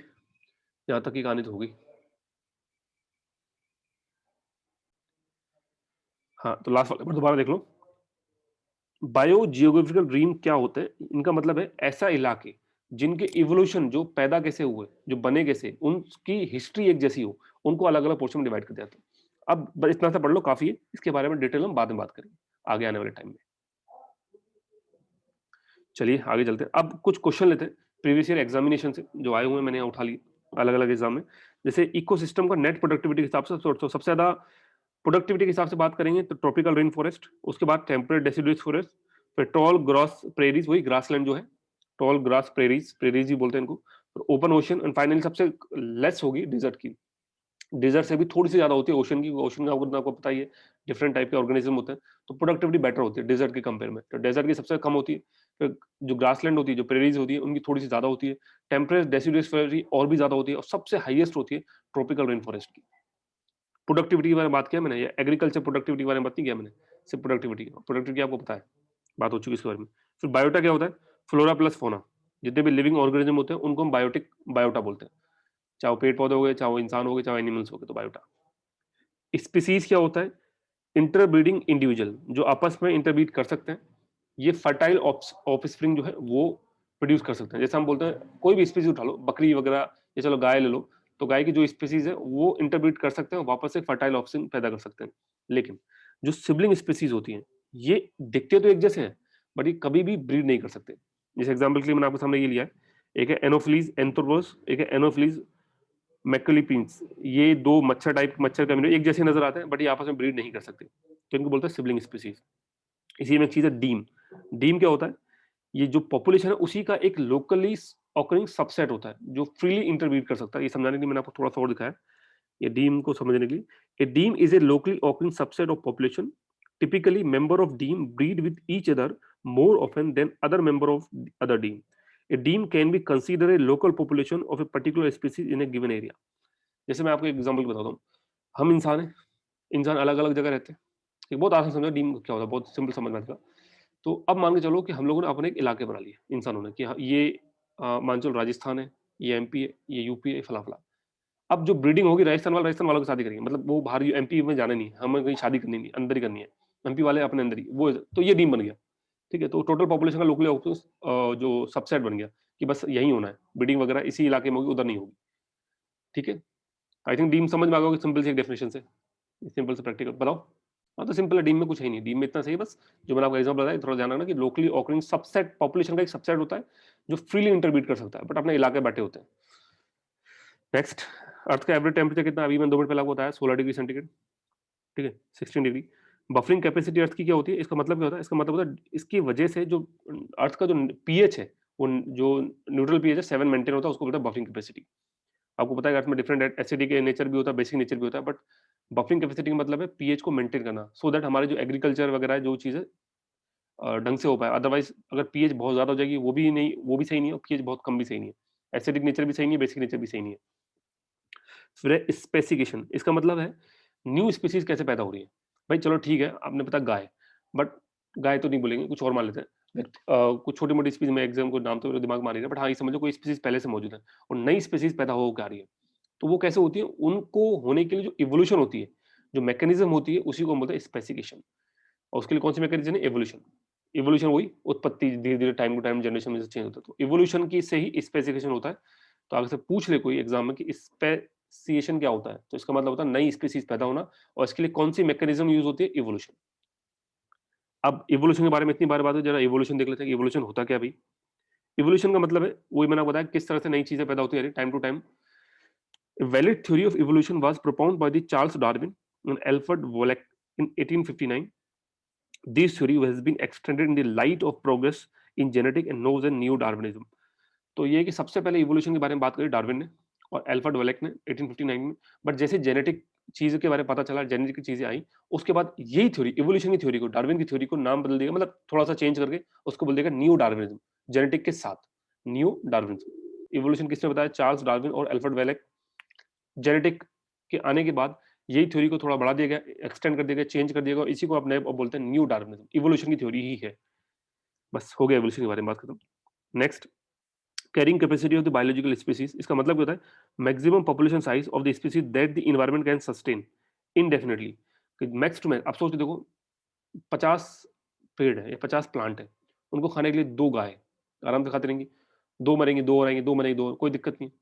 यहाँ तक की कहानी तो होगी। हाँ, तो लास्ट वाले पर दोबारा देख लो। बायो जियोग्राफिकल रीम क्या होते हैं, इनका मतलब है ऐसा इलाके जिनके इवोल्यूशन, जो पैदा कैसे हुए, जो बने कैसे, उनकी हिस्ट्री एक जैसी हो, उनको अलग अलग पोर्शन में डिवाइड कर दिया था। अब बस इतना सा पढ़ लो, काफी है। इसके बारे में डिटेल हम बाद में बात करेंगे आगे आने वाले टाइम में। चलिए आगे चलते हैं, अब कुछ क्वेश्चन लेते हैं प्रीवियस ईयर एग्जामिनेशन से जो आए हुए हैं, मैंने यहाँ उठा लिए अलग अलग एग्जाम में। जैसे इकोसिस्टम का नेट प्रोडक्टिविटी के हिसाब से तो सबसे ज्यादा प्रोडक्टिविटी के हिसाब से बात करेंगे तो ट्रॉपिकल रेन फॉरेस्ट, उसके बाद टेम्परेट डेसिडुअस फॉरेस्ट, फिर टॉल ग्रास प्रेरीज, वही ग्रासलैंड जो है, टॉल ग्रास प्रेरीज, प्रेरीज ही बोलते हैं इनको, और ओपन ओशन, एंड फाइनली सबसे लेस होगी डिजर्ट की। डिजर्ट से भी थोड़ी सी ज्यादा होती है ओशन की, ओशन का आपको पता ही है, डिफरेंट टाइप के ऑर्गेनिज्म होते हैं, तो प्रोडक्टिविटी बेटर होती है डिजर्ट के कंपेयर में। तो डेजर्ट की सबसे कम होती है, फिर जो ग्रासलैंड होती है, जो प्रेरीज होती है, उनकी थोड़ी सी ज्यादा होती है, टेम्परेट डेसिडुअस और भी ज्यादा होती है, और सबसे हाईएस्ट होती है ट्रॉपिकल रेन फॉरेस्ट की। प्रोडक्टिविटी के बारे में बात किया मैंने, या एग्रीकल्चर प्रोडक्टिविटी के बारे में बात नहीं किया मैंने, सिर्फ प्रोडक्टिविटी आपको पता है, बात हो चुकी है इसके बारे में। फिर बायोटा क्या होता है, फ्लोरा प्लस फोना, जितने भी लिविंग ऑर्गेनिज्म होते हैं उनको हम बायोटा बोलते हैं, चाहे वो पेड़ पौधे हो गए, चाहे वो इंसान हो गए, चाहे एनिमल्स हो गए, तो बायोटा। स्पीसीज क्या होता है, इंटरब्रीडिंग इंडिविजुअल जो आपस में इंटरब्रीड कर सकते हैं, ये फर्टाइल ऑफस्प्रिंग जो है वो प्रोड्यूस कर सकते हैं। जैसे हम बोलते हैं कोई भी स्पीसीज उठा लो, बकरी वगैरह, या चलो गाय ले लो, तो गाय की जो स्पीसीज है वो इंटरब्रीड कर सकते हैं, वापस से फर्टाइल ऑफस्प्रिंग पैदा कर सकते हैं। लेकिन जो सिबलिंग स्पीसीज होती हैं, ये दिखते तो एक जैसे हैं, बट ये कभी भी ब्रीड नहीं कर सकते। जैसे एग्जाम्पल के लिए मैंने आपके सामने ये लिया है, एक है एनोफिलीज एंथ्रोपोस, एक है एनोफिलीज मैकुलिपिन्स। ये दो मच्छर टाइप मच्छर कम्युनिटी एक जैसे नजर आते हैं, बट ये आपस में ब्रीड नहीं कर सकते, तो इनको बोलते हैं सिबलिंग स्पीसीज। इसी में एक चीज है डीम। डीम क्या होता है, ये जो पॉपुलेशन है उसी का एक लोकली ऑकरिंग सबसेट होता है जो फ्रीली इंटरब्रीड कर सकता है। ये समझाने के लिए मैंने आपको थोड़ा सा और दिखाया, ये डीम को समझने के लिए। A deme is a locally occurring subset of population, typically member of deem breed with each other more often than other member of other deem. A deem can be considered a local population of a particular species in a given area. जैसे मैं आपको एक example बताता हूँ, हम इंसान हैं, इंसान अलग-अलग जगह रहते हैं। ये बहुत आसान समझो डीम क्या होता है, बहुत सिंपल समझना था। तो अब मान के चलो कि हम लोगों ने अपने एक इलाके बना लिए इंसानों ने कि हाँ, ये मान चलो राजस्थान है, ये एमपी है, ये यूपी है, फला-फला। अब जो ब्रीडिंग होगी राजस्थान वालों की शादी करेंगे, मतलब वो बाहर एमपी में जाना नहीं है, हमें कहीं शादी करनी नहीं, अंदर ही करनी है। एमपी वाले अपने अंदर ही, वो तो ये डीम बन गया, ठीक है? तो टोटल पॉपुलेशन का लोकली जो सबसेट बन गया कि बस यही होना है, ब्रीडिंग वगैरह इसी इलाके में होगी, उधर नहीं होगी, ठीक है? आई थिंक डीम समझ में आ गया होगा सिंपल सी एक डेफिनेशन से, सिंपल से प्रैक्टिकल बताओ। हाँ, तो सिंपल है, डीम में कुछ है ही नहीं, डीम में इतना सही है बस, जो मैंने आपको एग्जांपल बताया, थोड़ा ध्यान रखना कि लोकली ऑकरिंग सबसेट, पॉपुलेशन का एक सबसेट होता है जो फ्रीली इंटरबीट कर सकता है, बट अपने इलाके बैठे होते हैं। नेक्स्ट, अर्थ का एवरेज टेम्परेचर कितना, अभी मैंने 2 मिनट पहले आपको बताया, 16 डिग्री सेंटीग्रेड, ठीक है? 16 डिग्री। बफरिंग कैपेसिटी अर्थ की क्या होती है? इसका मतलब क्या होता है? इसका मतलब होता है इसकी वजह से जो अर्थ का जो पीएच है, वो जो न्यूट्रल पीएच है 7 मेंटेन होता है, उसको बोलते हैं बफरिंग कैपेसिटी। आपको पता है कि अर्थ में डिफरेंट एसिडिक नेचर भी होता है, बेसिक नेचर भी होता है, बट बफरिंग कैपेसिटी का मतलब है पीएच को मेंटेन करना, सो दैट हमारे जो एग्रीकल्चर वगैरह है, जो चीज़ें ढंग से हो पाए। अदरवाइज अगर पीएच बहुत ज़्यादा हो जाएगी, वो भी नहीं, वो भी सही नहीं है, और पीएच बहुत कम भी सही नहीं है। एसिडिक नेचर भी सही नहीं है, बेसिक नेचर भी सही नहीं है। फिर है स्पेसिफिकेशन, इसका मतलब है न्यू स्पीशीज कैसे पैदा हो रही है। भाई चलो ठीक है, आपने पता गाय, बट गाय तो नहीं बोलेंगे, कुछ और मान लेते हैं। कुछ छोटी मोटी स्पीसीज में एग्जाम को नाम तो मेरे दिमाग में आ नहीं रहा, बट हाँ ये समझो कोई स्पीसीज पहले से मौजूद है और नई स्पीसीज पैदा हो के आ रही है। तो वो कैसे होती है, उनको होने के लिए जो इवोल्यूशन होती है, जो मैकेनिज्म होती है, उसी को हम बोलते हैं स्पेसिफिकेशन। और उसके लिए कौन सी मैकेनिज्म है? एवोल्यूशन। इवोल्यूशन वही उत्पत्ति, धीरे धीरे टाइम टू टाइम जनरेशन में चेंज होता है, तो इवोल्यूशन की से ही स्पेसिफिकेशन होता है। तो आगे से पूछ ले कोई एग्जाम में कि स्पेसिएशन क्या होता है, तो इसका मतलब होता है नई स्पीसीज पैदा होना, और इसके लिए कौन सी मैकेनिज्म यूज होती है? इवोल्यूशन। अब इवोल्यूशन के बारे में इतनी बार बात है, जरा इवोल्यूशन देख लेते हैं कि इवोल्यूशन होता क्या भाई। इवोल्यूशन का मतलब है वही मैंने बताया किस तरह से नई चीजें पैदा होती है time to time. A valid theory of evolution was propounded by the Charles Darwin and Alfred Wollek in 1859. This theory has been extended in the light of progress in genetic and known as neo Darwinism. तो ये है कि सबसे पहले evolution के बारे में बात करी डार्विन ने और एल्फ्रेड वोलेक ने 1859 में। बट जैसे जेनेटिक चीज के बारे में पता चला, जेनेटिक की चीजें आई, उसके बाद यही थ्योरी, इवोल्यूशन की थ्योरी को, डार्विन की थ्योरी को नाम बदल दिया, मतलब थोड़ा सा चेंज करके उसको बोल देगा न्यू डार्विनिज्म, जेनेटिक के साथ न्यू डार्विनिज्म। इवोल्यूशन किसने बताया? चार्ल्स डार्विन और एल्फ्रेड वेलेक। जेनेटिक के आने के बाद यही थ्योरी को थोड़ा बढ़ा दिया गया, एक्सटेंड कर दिया गया, चेंज कर दिया गया, इसी को अपने अब बोलते हैं न्यू डार्विनिज्म। इवोल्यूशन की थ्योरी ही है। बस हो गया इवोल्यूशन के बारे में बात खत्म। Next, carrying capacity of the biological species, इसका मतलब क्या होता है? Maximum population size of the species that the environment can sustain इंडेफिनिटली। कि मैक्स टू मैक्स, आप सोच के देखो, 50 पेड़ है या 50 प्लांट है, उनको खाने के लिए 2 गाय आराम से खाती रहेंगी, 2 मरेंगी, 2 रहेंगी, 2 मरेंगी, 2, कोई दिक्कत नहीं है।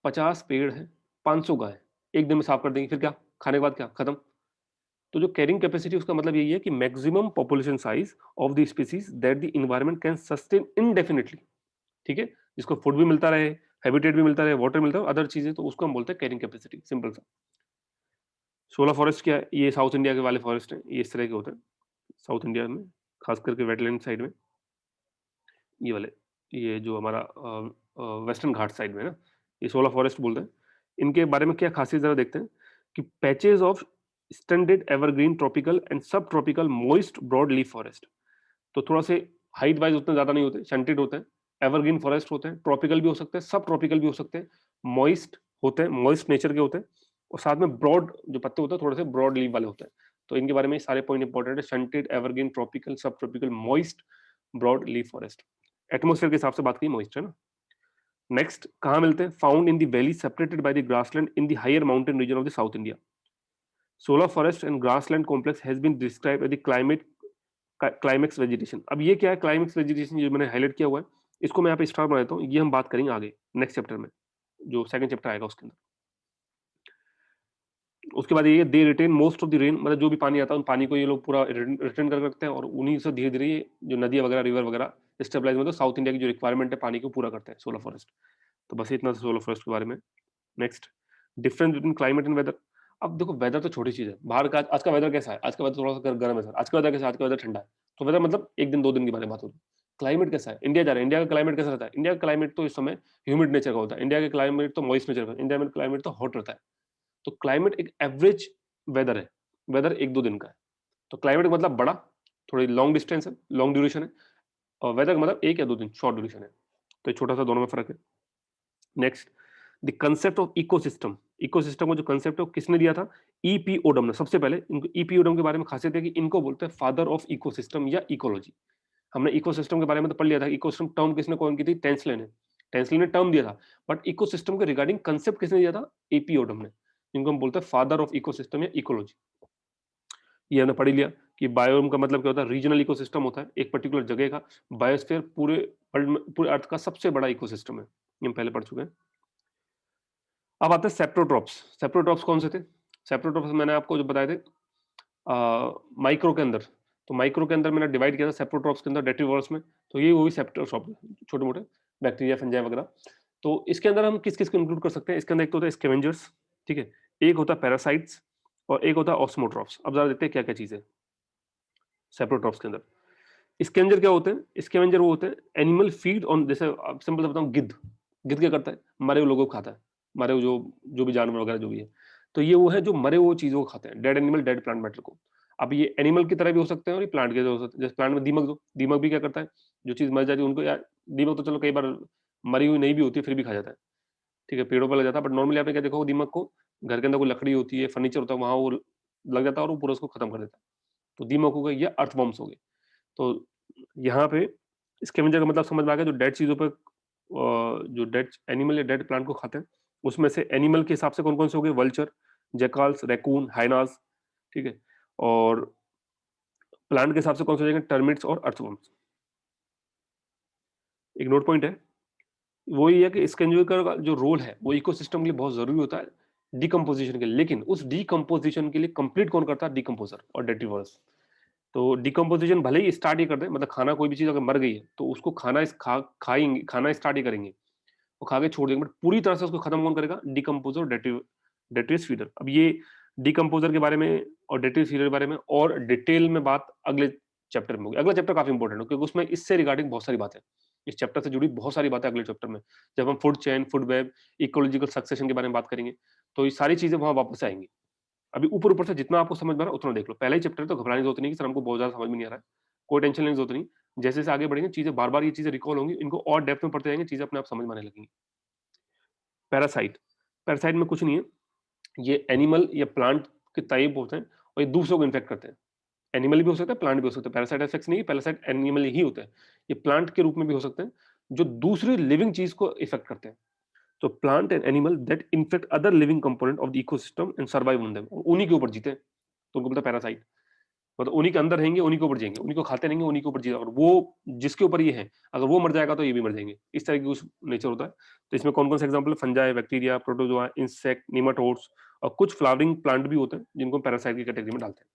50 पेड़ है, 500 गाय, एक दिन में साफ कर देंगे, फिर क्या? खाने के बाद क्या? खत्म। तो जो कैरिंग कैपेसिटी, उसका मतलब यही है कि maximum population size of the species that the environment can sustain इंडेफिनिटली, ठीक है? जिसको फूड भी मिलता रहे, हैबिटेट भी मिलता रहे, वाटर मिलता रहे, अदर चीजें, तो उसको हम बोलते हैं कैरिंग कैपेसिटी, सिंपल सा। सोलर फॉरेस्ट क्या है? ये साउथ इंडिया के वाले फॉरेस्ट हैं, ये इस तरह के होते हैं साउथ इंडिया में, खास करके वेटलैंड साइड में, ये वाले, ये जो हमारा वेस्टर्न घाट साइड में है ना, ये सोलर फॉरेस्ट बोलते हैं। इनके बारे में क्या खासियत जरा देखते हैं कि patches of standard evergreen tropical and sub tropical moist broad leaf forest. तो थोड़ा से हाइट वाइज उतने ज्यादा नहीं होते, शंटेड होते हैं, एवरग्रीन फॉरेस्ट होते हैं, ट्रॉपिकल भी हो सकते हैं, सब ट्रॉपिकल भी हो सकते हैं, मॉइस्ट होते हैं, मॉइस्ट नेचर के होते हैं, और साथ में ब्रॉड जो पत्ते होते हैं थोड़े से ब्रॉड लीफ वाले होते हैं। तो इनके बारे में सारे पॉइंट इंपॉर्टेंट है, शंटेड, एवरग्रीन, ट्रॉपिकल, सब tropical, moist, broad leaf forest. Atmosphere के हिसाब से बात की, मॉइस्ट है ना। नेक्स्ट, कहाँ मिलते हैं? Found in the valley separated by the grassland in the higher mountain region of the South India. Solar forest and grassland complex has been described as the climate climax vegetation. अब ये क्या है climax vegetation, जो मैंने highlight किया हुआ है, इसको मैं यहाँ पे स्टार बना देता हूँ, ये हम बात करेंगे आगे नेक्स्ट चैप्टर में, जो सेकंड चैप्टर आएगा उसके अंदर। उसके बाद ये they retain most of the rain, मतलब जो भी पानी आता है उन पानी को ये लोग पूरा रिटर्न कर रखते हैं, और उन्हीं से धीरे धीरे ये जो नदियाँ वगैरह, रिवर वगैरह स्टेबलाइज, मतलब साउथ इंडिया की जो रिक्वायरमेंट है पानी को पूरा करते हैं सोलर फॉरेस्ट। तो बस इतना सोलर फॉरेस्ट के बारे में। Next, difference between climate and weather. अब देखो वेदर तो छोटी चीज है, बाहर का आज का वेदर कैसा है? आज का वेदर थोड़ा सा गर्म है सर। आज का वेदर कैसा है? आज का वेदर ठंडा है। तो वेदर मतलब एक दिन 2 दिन की बारे में बात होती है। क्लाइमेट कैसा है? इंडिया जा रहे हैं, इंडिया का क्लाइमेट कैसा रहता है? इंडिया का क्लाइमेट तो इस समय ह्यूमिड नेचर का होता है, इंडिया का क्लाइमेट तो मॉइस्ट नेचर का, इंडिया में क्लाइमेट तो हॉट रहता है। तो क्लाइमेट एक एवरेज वेदर है, वेदर 1-2 दिन का है। तो क्लाइमेट का मतलब बड़ा, थोड़ी लॉन्ग डिस्टेंस है, लॉन्ग ड्यूरेशन है, और वेदर का मतलब 1 या 2 दिन शॉर्ट ड्यूरेशन है। तो छोटा सा दोनों में फर्क है। Next, the concept of ecosystem. Ecosystem का जो कंसेप्ट है वो किसने दिया था? ईपीओडम ने सबसे पहले इनको ईपीओडम के बारे में खासियत है कि इनको बोलते हैं फादर ऑफ इकोसिस्टम या इकोलॉजी। हमने इकोसिस्टम के बारे में तो पढ़ लिया था। इकोसिस्टम टर्म किसने कॉइन की थी? टेंसले ने। टेंसले ने टर्म दिया था, बट इकोसिस्टम के रिगार्डिंग कंसेप्ट किसने दिया था? ईपीओडम ने, जिनको हम बोलते हैं फादर ऑफ इकोसिस्टम या इकोलॉजी। ये हमने पढ़ लिया कि बायोम का मतलब क्या होता है? रीजनल इकोसिस्टम होता है, एक पर्टिकुलर जगह का। बायोस्फीयर पूरे वर्ल्ड में, पूरे अर्थ का सबसे बड़ा इकोसिस्टम है, ये हम पहले पढ़ चुके हैं। अब आते हैं सेप्रोट्रॉप्स। सेप्रोट्रॉप्स कौन से थे? सेप्रोट्रॉप्स मैंने आपको जो बताए थे माइक्रो के अंदर। तो माइक्रो के अंदर मैंने डिवाइड किया था सेप्रोट्रॉप्स के अंदर, डेट्रीवर्स में। तो ये वो भी सेप्रोट्रॉप, छोटे मोटे बैक्टीरिया, फंजाई वगैरह। तो इसके अंदर हम किस किस को इंक्लूड कर सकते हैं? इसके अंदर एक तो होता है स्कैवेंजर्स, ठीक है, एक होता है पैरासाइट्स, और एक होता है ऑस्मोट्रॉप्स। अब जरा देखते हैं क्या क्या चीजें सेप्रोट्रॉप्स के अंदर। स्कैवेंजर क्या होते हैं? स्कैवेंजर वो होते हैं एनिमल फीड ऑन, जैसे सिंपल से बताऊं, गिद्ध। गिद्ध क्या करता है? मरे हुए लोगों को खाता है, मरे हुए जो जो भी जानवर वगैरह जो भी है। तो ये वो है जो मरे हुए चीजों को खाते हैं, dead animal, dead plant matter को। अब ये एनिमल की तरह भी हो सकते हैं और ये प्लांट के तरह हो सकते हैं। जैसे प्लांट में दीमक, दो दीमक भी क्या करता है? जो चीज मर जाती है उनको, यार दीमक तो चलो कई बार मरी हुई नहीं भी होती है फिर भी खा जाता है, ठीक है, पेड़ों पर लग जाता है। बट नॉर्मली आपने क्या देखा होगा, दीमक को घर के अंदर कोई लकड़ी होती है, फर्नीचर होता है, वहां वो लग जाता है और वो पूरा उसको खत्म कर देता है। तो दीमक हो गए या अर्थवर्म्स हो गए। तो यहाँ पे स्कैवेंजर का मतलब समझ में आ गया, जो डेड चीजों पे जो डेड एनिमल या डेड प्लांट को खाते हैं। उसमें से एनिमल के हिसाब से कौन कौन से हो गए? वल्चर, जैकाल्स, रैकून, हाइनास, ठीक है। और प्लांट के हिसाब से कौन से हो जाएंगे? टर्मिट्स और अर्थवर्म्स। एक नोट पॉइंट है, वो ये है कि स्कैवेंजर का जो रोल है वो इकोसिस्टम के लिए बहुत जरूरी होता है, डिकम्पोजिशन के लिए। लेकिन उस डिकम्पोजिशन के लिए कंप्लीट कौन करता है? डिकम्पोजर और डेट्रीवर्स। तो डिकम्पोजिशन भले ही स्टार्ट ही कर दे, मतलब खाना कोई भी चीज अगर मर गई है तो उसको खाएंगे, खाना स्टार्ट ही करेंगे, वो खा के छोड़ देंगे, बट पूरी तरह से उसको खत्म कौन करेगा? Decomposer, detritus feeder. अब ये डिकम्पोजर के बारे में और डेट्रियस फीडर के बारे में और डिटेल में बात अगले चैप्टर में होगी। अगला चैप्टर काफी इंपॉर्टेंट है क्योंकि उसमें इससे रिगार्डिंग बहुत सारी बातें, इस चैप्टर से जुड़ी बहुत सारी बातें अगले चैप्टर में, जब हम food chain, food web, ecological succession के बारे में बात करेंगे, तो ये सारी चीजें वहां वापस आएंगी। अभी ऊपर ऊपर से जितना आपको समझ में आ रहा है उतना देख लो। पहला ही चैप्टर है तो घबराने की जरूरत नहीं कि सर हमको बहुत ज्यादा समझ में नहीं आ रहा है, कोई टेंशन लेने की जरूरत नहीं। जैसे जैसे आगे बढ़ेंगे चीजें बार बार ये चीजें रिकॉल होंगी, इनको और डेप्थ में पढ़ते जाएंगे, चीजें अपने आप समझ में आने लगेंगी। पैरासाइट, पैरासाइट में कुछ नहीं है, ये एनिमल या प्लांट के टाइप होते हैं और ये दूसरों को इन्फेक्ट करते हैं। एनिमल भी हो सकता है, प्लांट भी हो सकता है। पैरासाइट एफेक्ट्स नहीं, पैरासाइट एनिमल ही होते हैं। ये प्लांट के रूप में भी हो सकते हैं जो दूसरी लिविंग चीज को इफेक्ट करते हैं। तो plant and animal that infect other living component of the ecosystem and survive on them, उन्हीं के ऊपर जीते हैं, तो उनको बोलते हैं पैरासाइट। मतलब उन्हीं के अंदर रहेंगे, उन्हीं के ऊपर जिएंगे, उन्हीं को खाते रहेंगे, उन्हीं के ऊपर जीते, और वो जिसके ऊपर ये है अगर वो मर जाएगा तो ये भी मर जाएंगे, इस तरह की कुछ नेचर होता है। तो इसमें कौन कौन से एग्जाम्पल है? Fungi, bacteria, protozoa, insect, nematodes, और कुछ फ्लावरिंग प्लांट भी होते हैं जिनको पैरासाइट की कैटेगरी में डालते हैं।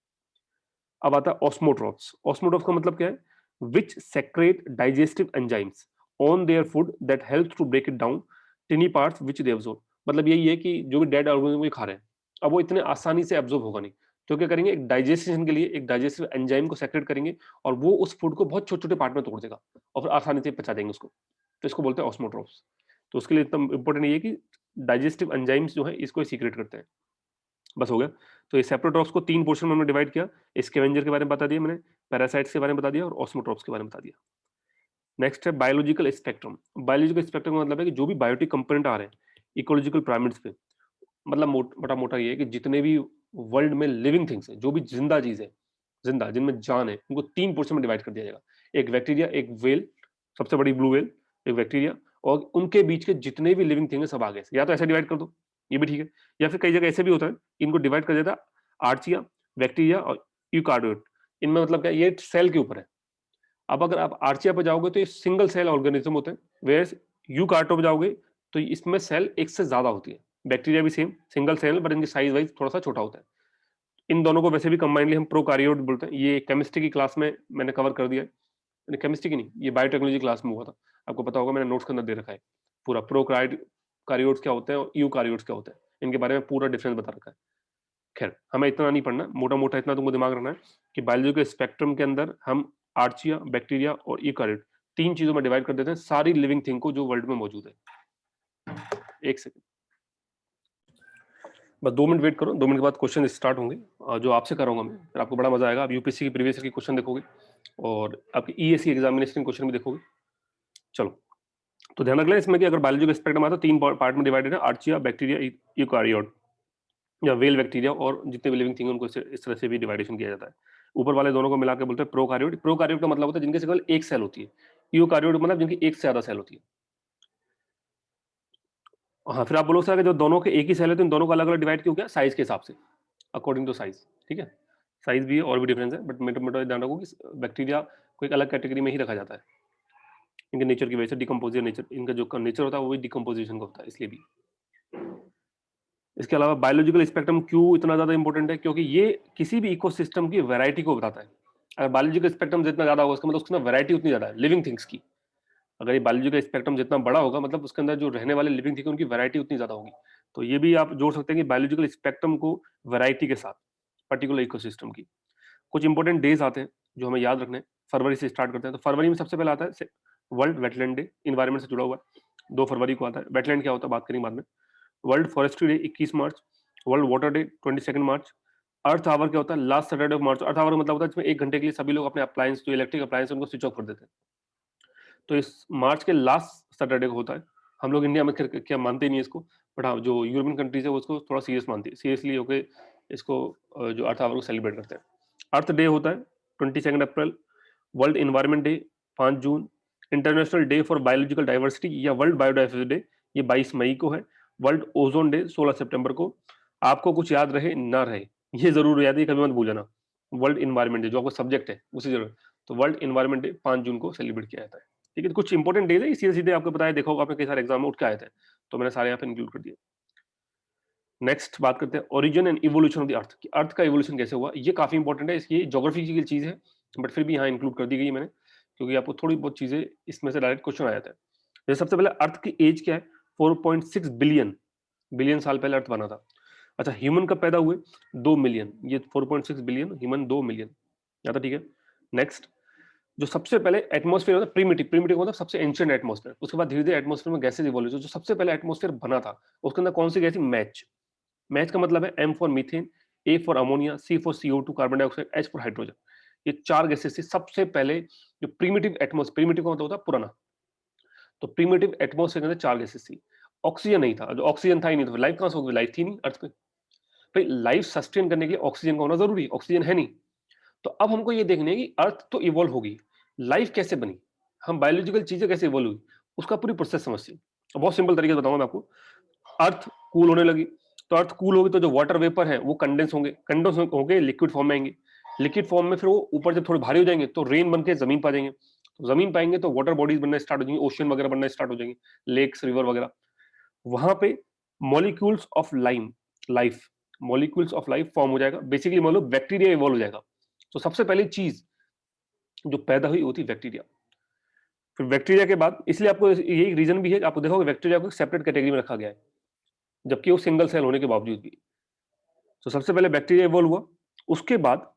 अब आता है ऑस्मोट्रॉप्स। ऑस्मोट्रॉप्स का मतलब क्या है? Which secrete digestive enzymes on their food that help to break it down tiny parts which they absorb. मतलब यही है कि जो भी डेड ऑर्गेनिज्म खा रहे हैं, अब वो इतने आसानी से एब्जॉर्ब होगा नहीं, तो क्या करेंगे? एक डाइजेशन के लिए एक डाइजेस्टिव एंजाइम को सेक्रेट करेंगे और वो उस फूड को बहुत छोटे छोटे पार्ट में तोड़ देगा और फिर आसानी से पचा देंगे उसको। तो इसको बोलते हैं ऑस्मोट्रॉप्स। तो उसके लिए इतना इंपॉर्टेंट ये है कि डाइजेस्टिव एंजाइम्स जो है इसको सीक्रेट करते हैं। बस हो गया। तो ये सेप्रोट्रॉप्स को तीन पोर्शन में हमने डिवाइड किया। स्कैवेंजर के बारे में बता दिया मैंने, पैरासाइट्स के बारे में बता दिया और ऑस्मोट्रॉप्स के बारे में बता दिया। नेक्स्ट है बायोलॉजिकल स्पेक्ट्रम। बायोलॉजिकल स्पेक्ट्रम का मतलब है कि जो भी बायोटिक कंपोनेंट आ रहे हैं इकोलॉजिकल पिरामिड्स पे, मतलब मोटा मोटा ये है कि जितने भी वर्ल्ड में लिविंग थिंग्स है, जो भी जिंदा चीज है, जिंदा जिनमें जान है, उनको तीन पोर्शन में डिवाइड कर दिया जाएगा। एक बैक्टीरिया, एक वेल, सबसे बड़ी ब्लू वेल, एक बैक्टीरिया, और उनके बीच के जितने भी लिविंग थिंग है सब आगे से। या तो ऐसे डिवाइड कर दो, ये भी ठीक है, या फिर कई जगह ऐसे भी होता है, इनको डिवाइड कर देता है आर्चिया, बैक्टीरिया और यूकार्योट। इनमें मतलब क्या है? ये सेल के ऊपर है। अब अगर आप आर्चिया पे जाओगे तो ये सिंगल सेल ऑर्गेनिज्म होते हैं, वेयर यूकार्टो पे जाओगे तो इसमें सेल एक से ज्यादा होती है। बैक्टीरिया भी सेम सिंगल सेल, बट इनकी साइज वाइज थोड़ा सा छोटा होता है। इन दोनों को वैसे भी कंबाइनली हम प्रोकारियोट बोलते हैं। ये केमिस्ट्री की क्लास में मैंने कवर कर दिया है, केमिस्ट्री की नहीं, ये बायोटेक्नोलॉजी क्लास में हुआ था, आपको पता होगा, मैंने नोट्स के अंदर दे रखा है पूरा। प्रोकारियोट्स क्या होते हैं और यूकारियोट्स क्या होते हैं, इनके बारे में पूरा डिफरेंस बता रखा है। खैर हमें इतना नहीं पढ़ना, मोटा मोटा इतना तुमको दिमाग रखना है कि बायोलॉजी के स्पेक्ट्रम के अंदर हम आर्चिया, बैक्टीरिया और यूकारियोट तीन चीजों में डिवाइड कर देते हैं सारी लिविंग थिंग को जो वर्ल्ड में मौजूद है। एक सेकंड, बस 2 मिनट वेट करो, 2 मिनट के बाद क्वेश्चन स्टार्ट होंगे जो आपसे कराऊंगा मैं, फिर आपको बड़ा मजा आएगा। आप यूपीएससी की प्रीवियस ईयर की क्वेश्चन देखोगे और आपकी ईएससी एग्जामिनेशन क्वेश्चन भी देखोगे। चलो, तो ध्यान रख लें इसमें कि अगर बायोलॉजी के स्पेक्ट्रम आता है तीन पार्ट में डिवाइडेड है, आर्चिया, बैक्टीरिया, यूकारियोट। या वेल बैक्टीरिया और जितने भी लिविंग थिंग उनको इस तरह से भी डिवाइडेशन किया जाता है। ऊपर वाले दोनों को मिला के बोलते हैं प्रोकार्योट। प्रोकार्योट का मतलब होता है जिनके केवल एक सेल होती है। यूकार्योट मतलब जिनकी एक से ज्यादा सेल होती है। हाँ, फिर आप बोलो सर कि जो दोनों के एक ही सेल है तो इन दोनों को अलग अलग डिवाइड क्यों किया? साइज के हिसाब से, अकॉर्डिंग टू साइज। ठीक है, साइज भी है और भी डिफरेंस है, बट मेटो ध्यान रखो कि बैक्टीरिया को एक अलग कैटेगरी में ही रखा जाता है इनके नेचर की वजह से। डिकम्पोजिशन नेचर, इनका जो नेचर होता है वो भी डिकम्पोजिशन का होता है, इसलिए भी। इसके अलावा बायोलॉजिकल स्पेक्ट्रम क्यों इतना ज्यादा इंपॉर्टेंट है? क्योंकि ये किसी भी इकोसिस्टम की वैरायटी को बताता है। अगर बायोलॉजिकल स्पेक्ट्रम जितना ज्यादा होगा उसका मतलब उसके अंदर वैरायटी उतनी ज्यादा है लिविंग थिंग्स की। अगर ये बायोलॉजिकल स्पेक्ट्रम जितना बड़ा होगा मतलब उसके अंदर जो रहने वाले लिविंग थिंग उनकी वैरायटी उतनी ज्यादा होगी। तो ये भी आप जोड़ सकते हैं कि बायोलॉजिकल स्पेक्ट्रम को वैरायटी के साथ पर्टिकुलर इकोसिस्टम की। कुछ इंपॉर्टेंट डेज आते हैं जो हमें याद रखने हैं। फरवरी से स्टार्ट करते हैं, तो फरवरी में सबसे पहले आता है वर्ल्ड वेटलैंड डे, इन्वायरमेंट से जुड़ा हुआ है। 2 फरवरी को आता है। वेटलैंड क्या होता है बात करेंगे बाद में। World forestry day 21 March. World water day 22 March. Earth hour क्या होता है? Last Saturday of March. Earth hour मतलब होता है जिसमें 1 घंटे के लिए सभी लोग अपने अप्लायंस जो इलेक्ट्रिक अप्लायंस उनको स्विच ऑफ कर देते हैं। तो इस मार्च के लास्ट सैटरडे को होता है। हम लोग इंडिया में क्या मानते ही नहीं इसको, बट हाँ जो यूरोपियन कंट्रीज है वो इसको थोड़ा सीरियस मानती है, सीरियसली होके इसको जो अर्थ आवर को सेलिब्रेट करते हैं। अर्थ डे होता है 22 April. World environment day 5 June. International day for biological diversity या वर्ल्ड बायोडाइवर्सिटी डे ये 22 मई को है। वर्ल्ड ओजोन डे 16 सितंबर को। आपको कुछ याद रहे ना रहे ये जरूर याद है, कभी मत भूलना। वर्ल्ड इन्वायरमेंट डे जो आपका सब्जेक्ट है उसी जरूर। तो वर्ल्ड इन्वायरमेंट डे 5 जून को सेलिब्रेट किया जाता है। ठीक है, तो कुछ इंपॉर्टेंट डेज है, सीधे सीधे आपको बताया, देखा होगा आपने कई सारे एग्जाम में उठ के आए थे, तो मैंने सारे यहाँ पे इंक्लूड कर दिए। नेक्स्ट बात करते हैं origin and evolution of the earth कि अर्थ का इवोल्यूशन कैसे हुआ। ये काफी इंपॉर्टेंट है, ये ज्योग्राफी की चीज है, बट फिर भी यहाँ इंक्लूड कर दी गई है मैंने, क्योंकि आपको थोड़ी बहुत चीजें इसमें से डायरेक्ट क्वेश्चन आ जाता है। जैसे सबसे पहले अर्थ की एज क्या है? 4.6 बिलियन बिलियन साल पहले अर्थ बना था। अच्छा, ह्यूमन कब पैदा हुए? 2 मिलियन। ये 4.6 बिलियन, ह्यूमन 2 मिलियन। याद है? ठीक है। नेक्स्ट, जो सबसे पहले एटमॉस्फेयर होता है प्रीमिटिव, प्रीमिटिव मतलब सबसे एंशिएंट एटमॉस्फेयर, उसके बाद धीरे धीरे एटमॉस्फेयर में गैसेज इवॉल्व हुई। जो सबसे पहले एटमॉस्फेयर बना था उसके अंदर कौन सी गैस थी? मैच। मैच का मतलब है M for methane, A for ammonia, C for CO2 carbon dioxide, H for hydrogen. ये 4 गैसेस थी सबसे पहले जो प्रीमिटिव एटमॉस्फेयर, प्रीमिटिव का मतलब होता है पुराना। तो प्रीमिटिव एटमॉस्फेयर के अंदर 4 गैसेस थी। ऑक्सीजन नहीं था, जो ऑक्सीजन था ही नहीं तो लाइफ कहां से होगी? लाइफ थी नहीं अर्थ पे। भाई लाइफ सस्टेन करने के लिए ऑक्सीजन का होना जरूरी है, ऑक्सीजन है नहीं। तो अब हमको ये देखना है कि अर्थ तो इवॉल्व होगी, लाइफ कैसे बनी, हम बायोलॉजिकल चीजें कैसे इवॉल्व हुई, उसका पूरी प्रोसेस समझते हैं। बहुत सिंपल तरीके से बताऊंगा मैं आपको। अर्थ कूल होने लगी, तो अर्थ कूल होगी तो जो वाटर वेपर है वो कंडेंस होंगे, कंडेंस होंगे लिक्विड फॉर्म में आएंगे। लिक्विड फॉर्म में फिर वो ऊपर जब थोड़े भारी हो जाएंगे तो रेन बन के जमीन पर आ जाएंगे। तो जमीन पाएंगे तो वाटर बॉडीज बनना स्टार्ट हो जाएंगे, ओशियन वगैरह बनना स्टार्ट हो जाएंगे, लेक्स रिवर वगैरह। वहां पे molecules of lime life molecules of life form हो जाएगा। बेसिकली मान लो बैक्टीरिया इवॉल्व हो जाएगा। तो सबसे पहली चीज जो पैदा हुई वो थी बैक्टीरिया। फिर बैक्टीरिया के बाद, इसलिए आपको यही रीजन भी है, आपको देखोगे बैक्टीरिया को सेपरेट कैटेगरी में रखा गया है, जबकि वो सिंगल सेल होने के बावजूद भी। तो सबसे पहले बैक्टीरिया इवॉल्व हुआ। उसके बाद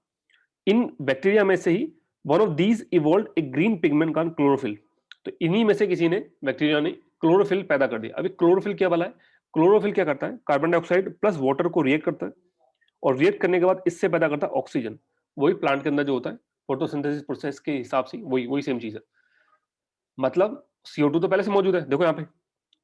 इन बैक्टीरिया में से ही one of these evolve a green pigment called chlorophyll. तो इन्हीं में से किसी ने, बैक्टीरिया ने क्लोरोफिल पैदा कर दिया। अभी क्लोरोफिल क्या वाला है? क्लोरोफिल क्या करता है? कार्बन डाइऑक्साइड प्लस वाटर को रिएक्ट करता है, और रिएक्ट करने के बाद इससे पैदा करता है ऑक्सीजन। वही प्लांट के अंदर जो होता है फोटोसिंथेसिस प्रोसेस के हिसाब से वही वही सेम चीज है। मतलब CO2 तो पहले से मौजूद है, देखो यहाँ पे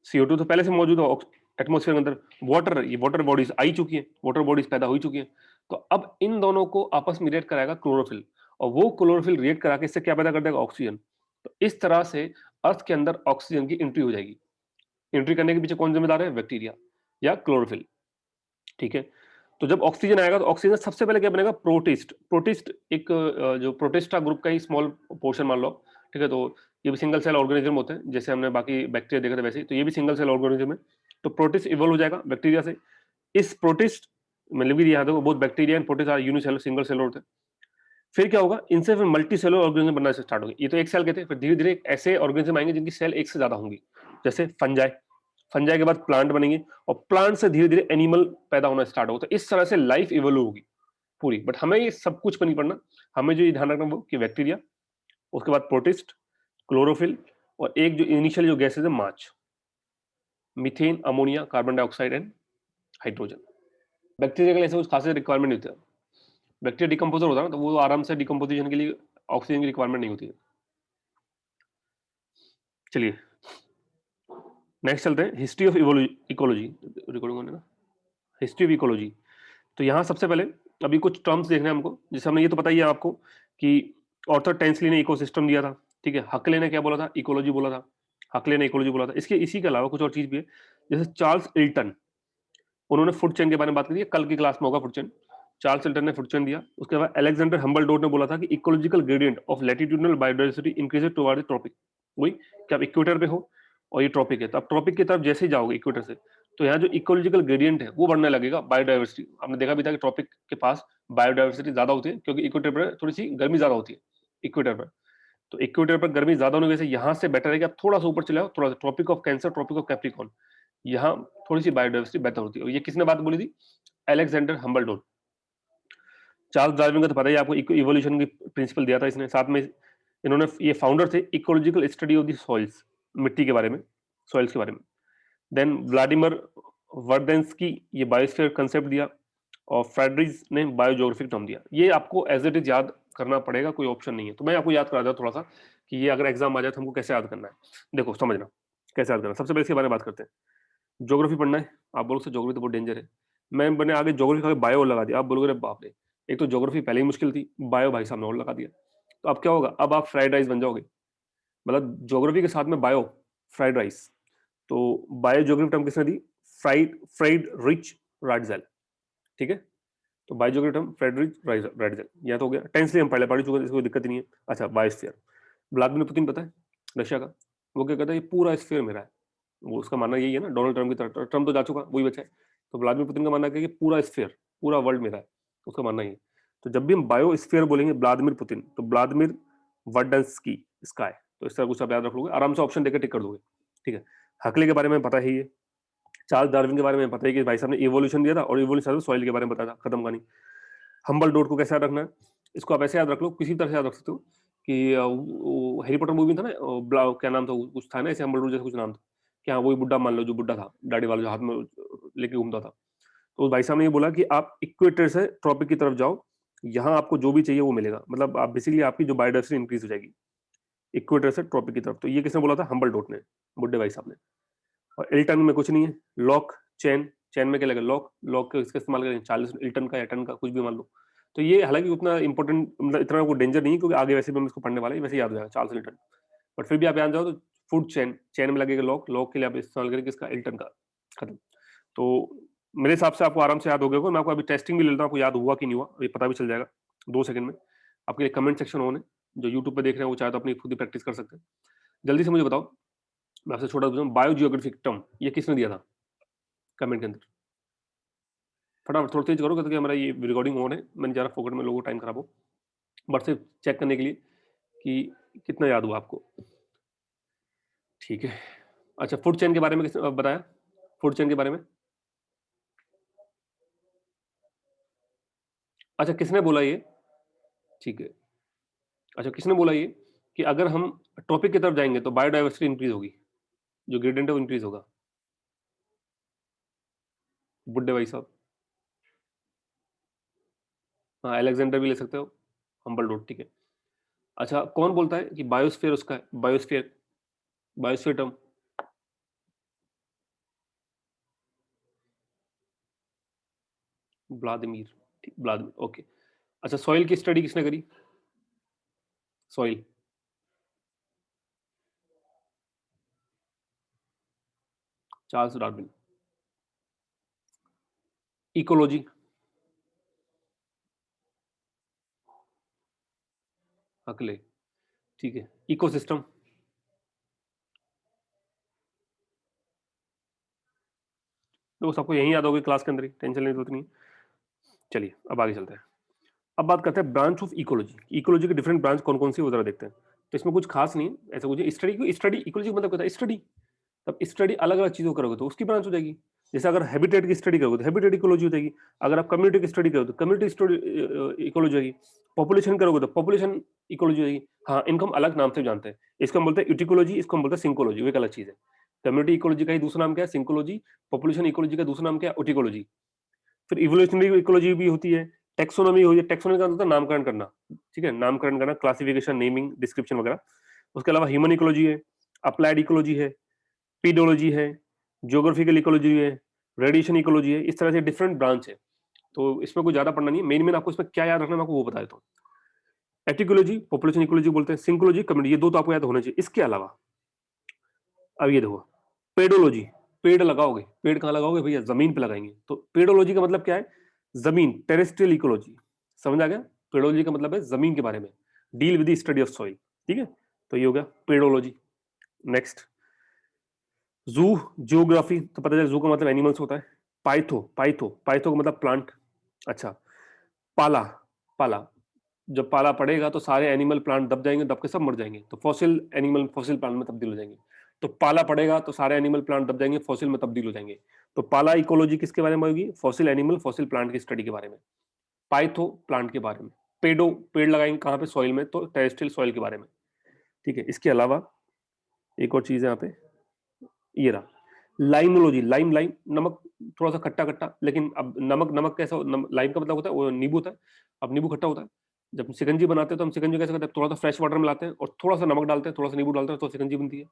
CO2 तो पहले से मौजूद है एटमोस्फेयर के अंदर। वाटर, ये वाटर बॉडीज आई चुकी है, वाटर बॉडीज पैदा हो चुकी है। तो अब इन दोनों को आपस में रिएक्ट कराएगा क्लोरोफिल, और वो क्लोरोफिल रिएक्ट करा के इससे क्या पैदा कर देगा? ऑक्सीजन। तो इस तरह से अर्थ के अंदर ऑक्सीजन की एंट्री हो जाएगी। एंट्री करने के पीछे कौन जिम्मेदार है? बैक्टीरिया या क्लोरोफिल। ठीक है, तो जब ऑक्सीजन आएगा तो ऑक्सीजन सबसे पहले क्या बनेगा? प्रोटिस्ट। प्रोटिस्ट एक जो प्रोटिस्टा ग्रुप का ही स्मॉल पोर्शन मान लो। ठीक है, तो ये भी सिंगल सेल ऑर्गेनिज्म होते हैं, जैसे हमने बाकी बैक्टीरिया देखा था वैसे ही, तो ये भी सिंगल सेल ऑर्गेनिज्म है। तो प्रोटिस्ट इवॉल्व हो जाएगा बैक्टीरिया से। इस प्रोटिस्ट मतलब भी याद हो, बहुत bacteria and protist are unicellular, single cellular होते हैं। फिर क्या होगा? इनसे फिर मल्टी सेलुलर ऑर्गेनिज्म बनना स्टार्ट होंगे। ये तो एक सेल के थे, फिर धीरे धीरे ऐसे ऑर्गेनिज्म आएंगे जिनकी सेल एक से ज्यादा होंगी, जैसे फंजाई। फंजाई के बाद प्लांट बनेंगे, और प्लांट से धीरे धीरे एनिमल पैदा होना स्टार्ट होगा। तो इस तरह से लाइफ इवोल्व होगी पूरी। बट हमें ये सब कुछ पर नहीं पढ़ना, हमें जो ये ध्यान रखना वो कि बैक्टीरिया, उसके बाद प्रोटिस्ट, क्लोरोफिल, और एक जो इनिशियल जो गैसेज है मार्च, methane, ammonia, carbon dioxide and hydrogen. Bacteria के लिए ऐसे कुछ खास रिक्वायरमेंट नहीं होता। बैक्टीरिया डिकम्पोजर होता है ना, तो वो आराम से डिकम्पोजिशन के लिए ऑक्सीजन की रिक्वायरमेंट नहीं होती है। चलिए नेक्स्ट चलते हैं, हिस्ट्री ऑफ इकोलॉजी। रिकॉर्डिंग होने ना, हिस्ट्री ऑफ इकोलॉजी। तो यहाँ सबसे पहले अभी कुछ टर्म्स देखने हैं हमको, जैसे हमने ये तो पता ही है आपको कि ऑर्थर टेंसली ने इकोसिस्टम दिया था, ठीक है। हकले ने क्या बोला था, इकोलॉजी बोला था। हकले ने इकोलॉजी बोला था। इसके इसी के अलावा कुछ और चीज भी है, जैसे चार्ल्स इल्टन, उन्होंने फूड चेन के बारे में बात करी है, कल की क्लास में होगा फूड चेन। चार्ल्स इल्टन ने फूड चेन दिया। उसके बाद अलेक्जेंडर हम्बलडोर्फ ने बोला था कि ecological gradient of latitudinal biodiversity increases toward the tropic. वही कि आप इक्वेटर पे हो और ये ट्रॉपिक है, तो आप ट्रॉपिक की तरफ जैसे ही जाओगे इक्वेटर से, तो यहाँ जो इकोलॉजिकल ग्रेडियंट है वो बढ़ने लगेगा। बायोडाइवर्सिटी आपने देखा भी था कि ट्रॉपिक के पास बायोडाइवर्सिटी ज्यादा होती है, क्योंकि इक्वेटर पर थोड़ी सी गर्मी ज्यादा होती है इक्वेटर पर। तो इक्वेटर पर गर्मी ज्यादा होने की वजह से यहाँ से बेटर है कि आप थोड़ा सा ऊपर चले आओ, थोड़ा सा tropic of cancer, tropic of capricorn, यहाँ थोड़ी सी बायोडाइवर्सिटी बेहतर होती है। और ये किसने बात बोली थी, अलेक्जेंडर हम्बलडोर्फ। चार्ल्स डार्विन का तो पता ही है आपको, इवोल्यूशन की प्रिंसिपल दिया था इसने। साथ में इन्होंने, ये फाउंडर थे ecological study of the soils, मिट्टी के बारे में, सॉइल्स के बारे में। देन व्लादिमीर वर्डेंस्की, ये बायोस्फीयर कंसेप्ट दिया। और फ्रेडरिक ने बायोजियोग्राफिक टर्म दिया। ये आपको एज इट इज याद करना पड़ेगा, कोई ऑप्शन नहीं है। तो मैं आपको याद करा दूं थोड़ा सा कि ये अगर एग्जाम आ जाए तो हमको कैसे याद करना है। देखो समझना कैसे याद करना है। सबसे पहले इसके बारे में बात करते हैं। ज्योग्राफी पढ़ना है, आप बोलो ज्योग्राफी तो बहुत डेंजर है। मैंने आगे ज्योग्राफी का बायो लगा दिया, आप बोलोगे अरे बाप रे, एक तो ज्योग्राफी पहले ही मुश्किल थी, बायो भाई साहब ने और लगा दिया। तो अब क्या होगा, अब आप फ्राइड राइस बन जाओगे, मतलब ज्योग्राफी के साथ में बायो, फ्राइड राइस। तो बायो ज्योग्राफी टर्म किसने दी, फ्राइड फ्राइड रिच राइटजेल, ठीक है। तो बायो ज्योग्राफी टर्म फ्रेडरिक राइटजेल, यह तो हो गया। टेंसली हम पहले पढ़ चुके हैं, इसको कोई दिक्कत ही नहीं है। अच्छा, बायोस्फीयर, व्लादिमीर पुतिन पता है रशिया का, वो क्या कहता है, ये पूरा स्फीयर मेरा है। वो उसका मानना यही है ना, डोनाल्ड ट्रम्प की तरह, ट्रम्प तो जा चुका, वही बचा है। तो व्लादिमीर पुतिन का मानना है कि पूरा स्फीयर, पूरा वर्ल्ड मेरा है, उसका मानना ही है। तो जब भी हम बायो स्फीयर बोलेंगे व्लादिमीर पुतिन, तो व्लादिमीर वर्डेंस्की स्काई, तो इस तरह कुछ आप याद रख लोगे, आराम से ऑप्शन देकर टिक कर दोगे, ठीक है। हकले के बारे में पता ही है। चार्ल्स डार्विन के बारे में पता है कि भाई साहब ने इवोल्यूशन दिया था, और इवोल्यूशन सॉइल के बारे में बताया था, खत्म कहानी। हम्बल डोट को कैसे याद रखना है, इसको आप ऐसे याद रख लो, किसी तरह से याद रख सकते हो कि हैरी पॉटर मूवी में था ना, क्या नाम था, कुछ था ना ऐसे हम्बल डोट जैसा कुछ नाम था, कि हाँ वही बुड्ढा मान लो, जो बुड्ढा था दाढ़ी वाला, जो हाथ में लेके घूमता था। तो उस भाई साहब ने ये बोला कि आप इक्वेटर से ट्रॉपिक की तरफ जाओ, यहाँ आपको जो भी चाहिए वो मिलेगा। मतलब आप बेसिकली आपकी जो बायोडाइवर्सिटी इंक्रीज हो जाएगी इक्वेटर से ट्रॉपिक की तरफ। तो ये किसने बोला था, हम्बल डोट ने, बुड्ढे भाई साहब ने। और एल्टन में कुछ नहीं है, लॉक, चैन, चैन में क्या लगेगा, लॉक, लॉक का इसका इस्तेमाल करेंगे 40 एल्टन का या टन का, कुछ भी मान लो। तो ये हालांकि उतना इंपॉर्टेंट, मतलब इतना वो डेंजर नहीं है, क्योंकि आगे वैसे भी हम इसको पढ़ने वाले हैं, वैसे याद हो जाएगा चार्ल्स एल्टन। बट फिर भी आप याद जाओ तो फूड चैन, चैन में लगेगा लॉक, लॉक के लिए आप इस्तेमाल करेंगे किसका, एल्टन का, खत्म। तो मेरे हिसाब से आपको आराम से याद हो गया होगा। मैं आपको अभी टेस्टिंग भी ले लेता हूँ, आपको याद हुआ कि नहीं हुआ, ये पता भी चल जाएगा 2 सेकंड में। आपके लिए कमेंट सेक्शन ऑन है, जो यूट्यूब पे देख रहे हैं वो चाहे तो अपनी खुद ही प्रैक्टिस कर सकते हैं। जल्दी से मुझे बताओ, मैं आपसे छोटा पूछूं, बायो जियोग्राफिक टर्म ये किसने दिया था, कमेंट के अंदर फटाफट, थोड़ा तेज करो क्योंकि हमारा ये रिकॉर्डिंग ऑन है, मैंने जरा फोकट में लोगों को टाइम खराब हो, बट सिर्फ चेक करने के लिए कि कितना याद हुआ आपको, ठीक है। अच्छा, फूड चेन के बारे में किसने बताया, फूड चेन के बारे में, अच्छा किसने बोला ये, ठीक है। अच्छा किसने बोला ये कि अगर हम टॉपिक की तरफ जाएंगे तो बायोडाइवर्सिटी इंक्रीज होगी, जो ग्रेडियंट है वो इंक्रीज होगा, बुड्ढे भाई साहब। हाँ, अलेक्जेंडर भी ले सकते हो, हम्बल डोट, ठीक है। अच्छा, कौन बोलता है कि बायोस्फीयर उसका है, biosphere, biosphere term, Vladimir, Vladimir, okay. अच्छा, सॉइल की स्टडी किसने करी, सॉइल, चार्ल्स डार्विन। इकोलॉजी, हकले, ठीक है। इकोसिस्टम, तो सबको यही याद होगी क्लास के अंदर ही, टेंशन नहीं उतनी। चलिए अब आगे चलते हैं। अब बात करते हैं ब्रांच ऑफ इकोलॉजी। इकोलॉजी के डिफरेंट ब्रांच कौन कौन सी, वो जरा देखते हैं। तो इसमें कुछ खास नहीं है, ऐसा कुछ स्टडी, स्टडी इकोलॉजी का मतलब क्या होता है, स्टडी। तब स्टडी अलग अलग चीजों करोगे तो उसकी ब्रांच हो जाएगी। जैसे अगर हैबिटेट की स्टडी करोगे तो हैबिटेट इकोलॉजी हो जाएगी। अगर आप कम्युनिटी की स्टडी करोगे तो कम्युनिटी इकोलॉजी होगी। पॉपुलेशन करोगे तो पॉपुलेशन इकोलॉजी होगी। हाँ, इनको हम अलग नाम से जानते हैं, इसको हम बोलते हैं यूटिकोलॉजी, इसको हम बोलते हैं सिंकोलॉजी, वो एक अलग चीज है। कम्युनिटी इकोलॉजी का ही दूसरा नाम क्या है, सिंकोलॉजी। पॉपुलेशन इकोलॉजी का दूसरा नाम क्या है, ओटिकोलॉजी। फिर इवोल्यूशनरी इकोलॉजी भी होती है, टेक्सोनॉमी होती है। टेक्सोनॉमी का मतलब होता है नामकरण करना, ठीक है, नामकरण करना, क्लासिफिकेशन, नेमिंग, डिस्क्रिप्शन वगैरह। उसके अलावा ह्यूमन इकोलॉजी है, अप्लाइड इकोलॉजी है, पीडोलॉजी है, ज्योग्राफिकल इकोलॉजी है, रेडिएशन इकोलॉजी है। इस तरह से डिफरेंट ब्रांच है। तो इसमें कोई ज्यादा पढ़ना नहीं है, मेन आपको इसमें क्या याद रखना है मैं आपको वो बता देता हूँ। एटिकोलॉजी पॉपुलेशन इकोलॉजी बोलते हैं, सिंकोलॉजी कम्युनिटी, ये दो तो आपको याद होने चाहिए। इसके अलावा अब ये देखो, पेडोलॉजी, पेड़ लगाओगे, पेड़ कहाँ लगाओगे भैया, जमीन पे लगाएंगे। तो पेडोलॉजी का मतलब क्या है, जमीन, टेरेस्ट्रियल इकोलॉजी, समझ आ गया। पेडोलॉजी का मतलब है जमीन के बारे में, deal with the study of soil, ठीक है। तो ये हो गया पेडोलॉजी। नेक्स्ट जू, जियोग्राफी, तो पता चला जू का मतलब एनिमल्स होता है। पाइथो, पाइथो का मतलब प्लांट। अच्छा, पाला, पाला, जब पाला पड़ेगा तो सारे एनिमल प्लांट दब जाएंगे, दब के सब मर जाएंगे, तो फॉसिल एनिमल फॉसिल प्लांट में तब्दील हो जाएंगे। तो पाला पड़ेगा तो सारे एनिमल प्लांट दब जाएंगे, फॉसिल में तब्दील हो जाएंगे। तो पाला इकोलॉजी किसके बारे में होगी, फॉसिल एनिमल फॉसिल प्लांट की स्टडी के बारे में। पाइथो प्लांट के बारे में। पेडो, पेड़ लगाएंगे कहाँ पे, सॉइल में, तो टेरेस्ट्रियल सॉइल के बारे में, ठीक है। इसके अलावा एक और चीज है यहाँ पे, ये रहा लाइमोलॉजी, लाइम, लाइम नमक, थोड़ा सा खट्टा खट्टा, लेकिन अब नमक, नमक कैसा लाइम का मतलब होता है वो नींबू होता है। अब नींबू खट्टा होता है, जब शिकंजी बनाते हैं तो हम शिकंजी कैसे करते हैं, थोड़ा सा फ्रेश वाटर मिलाते हैं और थोड़ा सा नमक डालते हैं, थोड़ा सा नींबू डालते हैं, तो शिकंजी बनती है।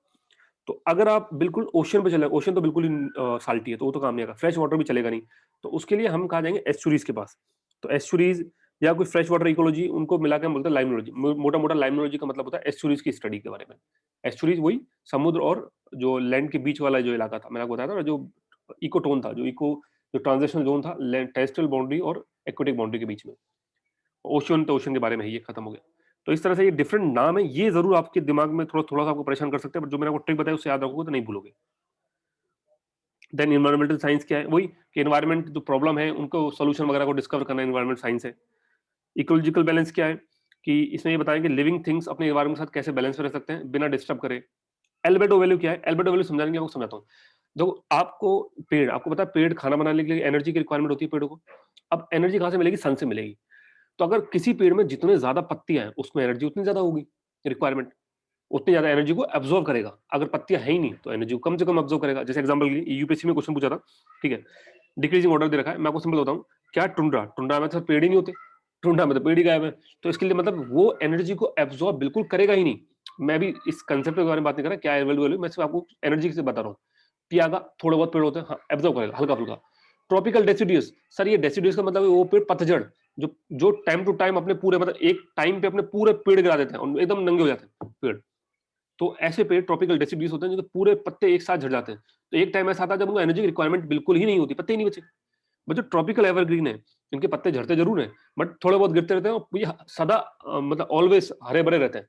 तो अगर आप बिल्कुल ओशन पे चले, ओशन तो बिल्कुल ही साल्टी है, तो वो तो काम नहीं आएगा, फ्रेश वाटर भी चलेगा नहीं। तो उसके लिए हम कहा जाएंगे एस्चुरीज के पास। तो एस्चुरीज या कोई फ्रेश वाटर इकोलॉजी, उनको मिला के हम बोलते हैं लाइमोलॉजी। मोटा मोटा लाइमोलॉजी का मतलब होता है एस्चुरीज की स्टडी के बारे में। एस्चुरीज वही समुद्र और जो लैंड के बीच वाला जो इलाका था, मैंने आपको बताया था ना, जो इकोटोन था, जो ट्रांजिशनल जोन था टेरेस्ट्रियल बाउंड्री और एक्वेटिक बाउंड्री के बीच में। ओशन तो ओशन के बारे में है, ये खत्म हो गया। तो इस तरह से ये डिफरेंट नाम है, ये जरूर आपके दिमाग में थोड़ा थोड़ा सा आपको परेशान कर सकते हैं, बट जो मैंने आपको ट्रिक बताया उससे याद रखोगे तो नहीं भूलोगे। देन इन्वायरमेंटल साइंस क्या है, वही कि एनवायरमेंट जो प्रॉब्लम है उनको सोल्यूशन वगैरह को डिस्कवर करना एनवायरमेंट साइंस है। इकोलॉजिकल बैलेंस क्या है, कि इसमें ये बताएं कि लिविंग थिंग्स अपने एनवायरमेंट के साथ कैसे बैलेंस में रह सकते हैं बिना डिस्टर्ब करे। एल्बेडो वैल्यू क्या है, एल्बेडो वैल्यू समझाने के लिए आपको समझाता हूँ। देखो आपको पेड़, आपको पता है पेड़ खाना बनाने के लिए एनर्जी की रिक्वायरमेंट होती है पेड़ों को। अब एनर्जी कहाँ से मिलेगी, सन से मिलेगी। तो अगर किसी पेड़ में जितने ज्यादा पत्तियां हैं उसमें एनर्जी उतनी ज्यादा होगी, रिक्वायरमेंट उतनी ज्यादा एनर्जी को एब्जॉर्व करेगा। अगर पत्तियां है ही नहीं तो एनर्जी को कम से कम एब्जॉर्व करेगा। जैसे एग्जांपल के लिए यूपीएससी में क्वेश्चन पूछा था, ठीक है, डिक्रीजिंग ऑर्डर दे रखा है, मैं आपको सिंपल बताऊं, क्या टुंड्रा, टुंड्रा में तो पेड़ ही नहीं होते, टुंड्रा में तो पेड़ ही गायब है। तो इसके लिए मतलब वो एनर्जी को एब्जॉर्ब बिल्कुल करेगा ही नहीं। मैं भी इस कंसेप्ट के बारे में बात नहीं कर रहा क्या है वैल्यू, मैं सिर्फ आपको एनर्जी से बता रहा हूँ। पियागा थोड़े बहुत पेड़ होते हैं, हाँ एब्जॉर्व करेगा हल्का फुल्का। ट्रॉपिकल डेसिडियस, सर ये डेसिडियस का मतलब है वो पेड़ पतझड़, जो जो टाइम टू टाइम अपने पूरे मतलब एक टाइम पे अपने पूरे पेड़ गिरा देते हैं, एकदम नंगे हो जाते हैं पेड़। तो ऐसे पेड़ ट्रॉपिकल डेसिडियस होते हैं जो पूरे पत्ते एक साथ झड़ जाते हैं। तो एक टाइम ऐसा आता है जब उनको एनर्जी की रिक्वायरमेंट बिल्कुल ही नहीं होती, पत्ते ही नहीं बचे। बट जो ट्रॉपिकल एवरग्रीन है, इनके पत्ते झड़ते जरूर हैं बट थोड़े बहुत गिरते रहते हैं, और ये सदा मतलब ऑलवेज हरे भरे रहते हैं,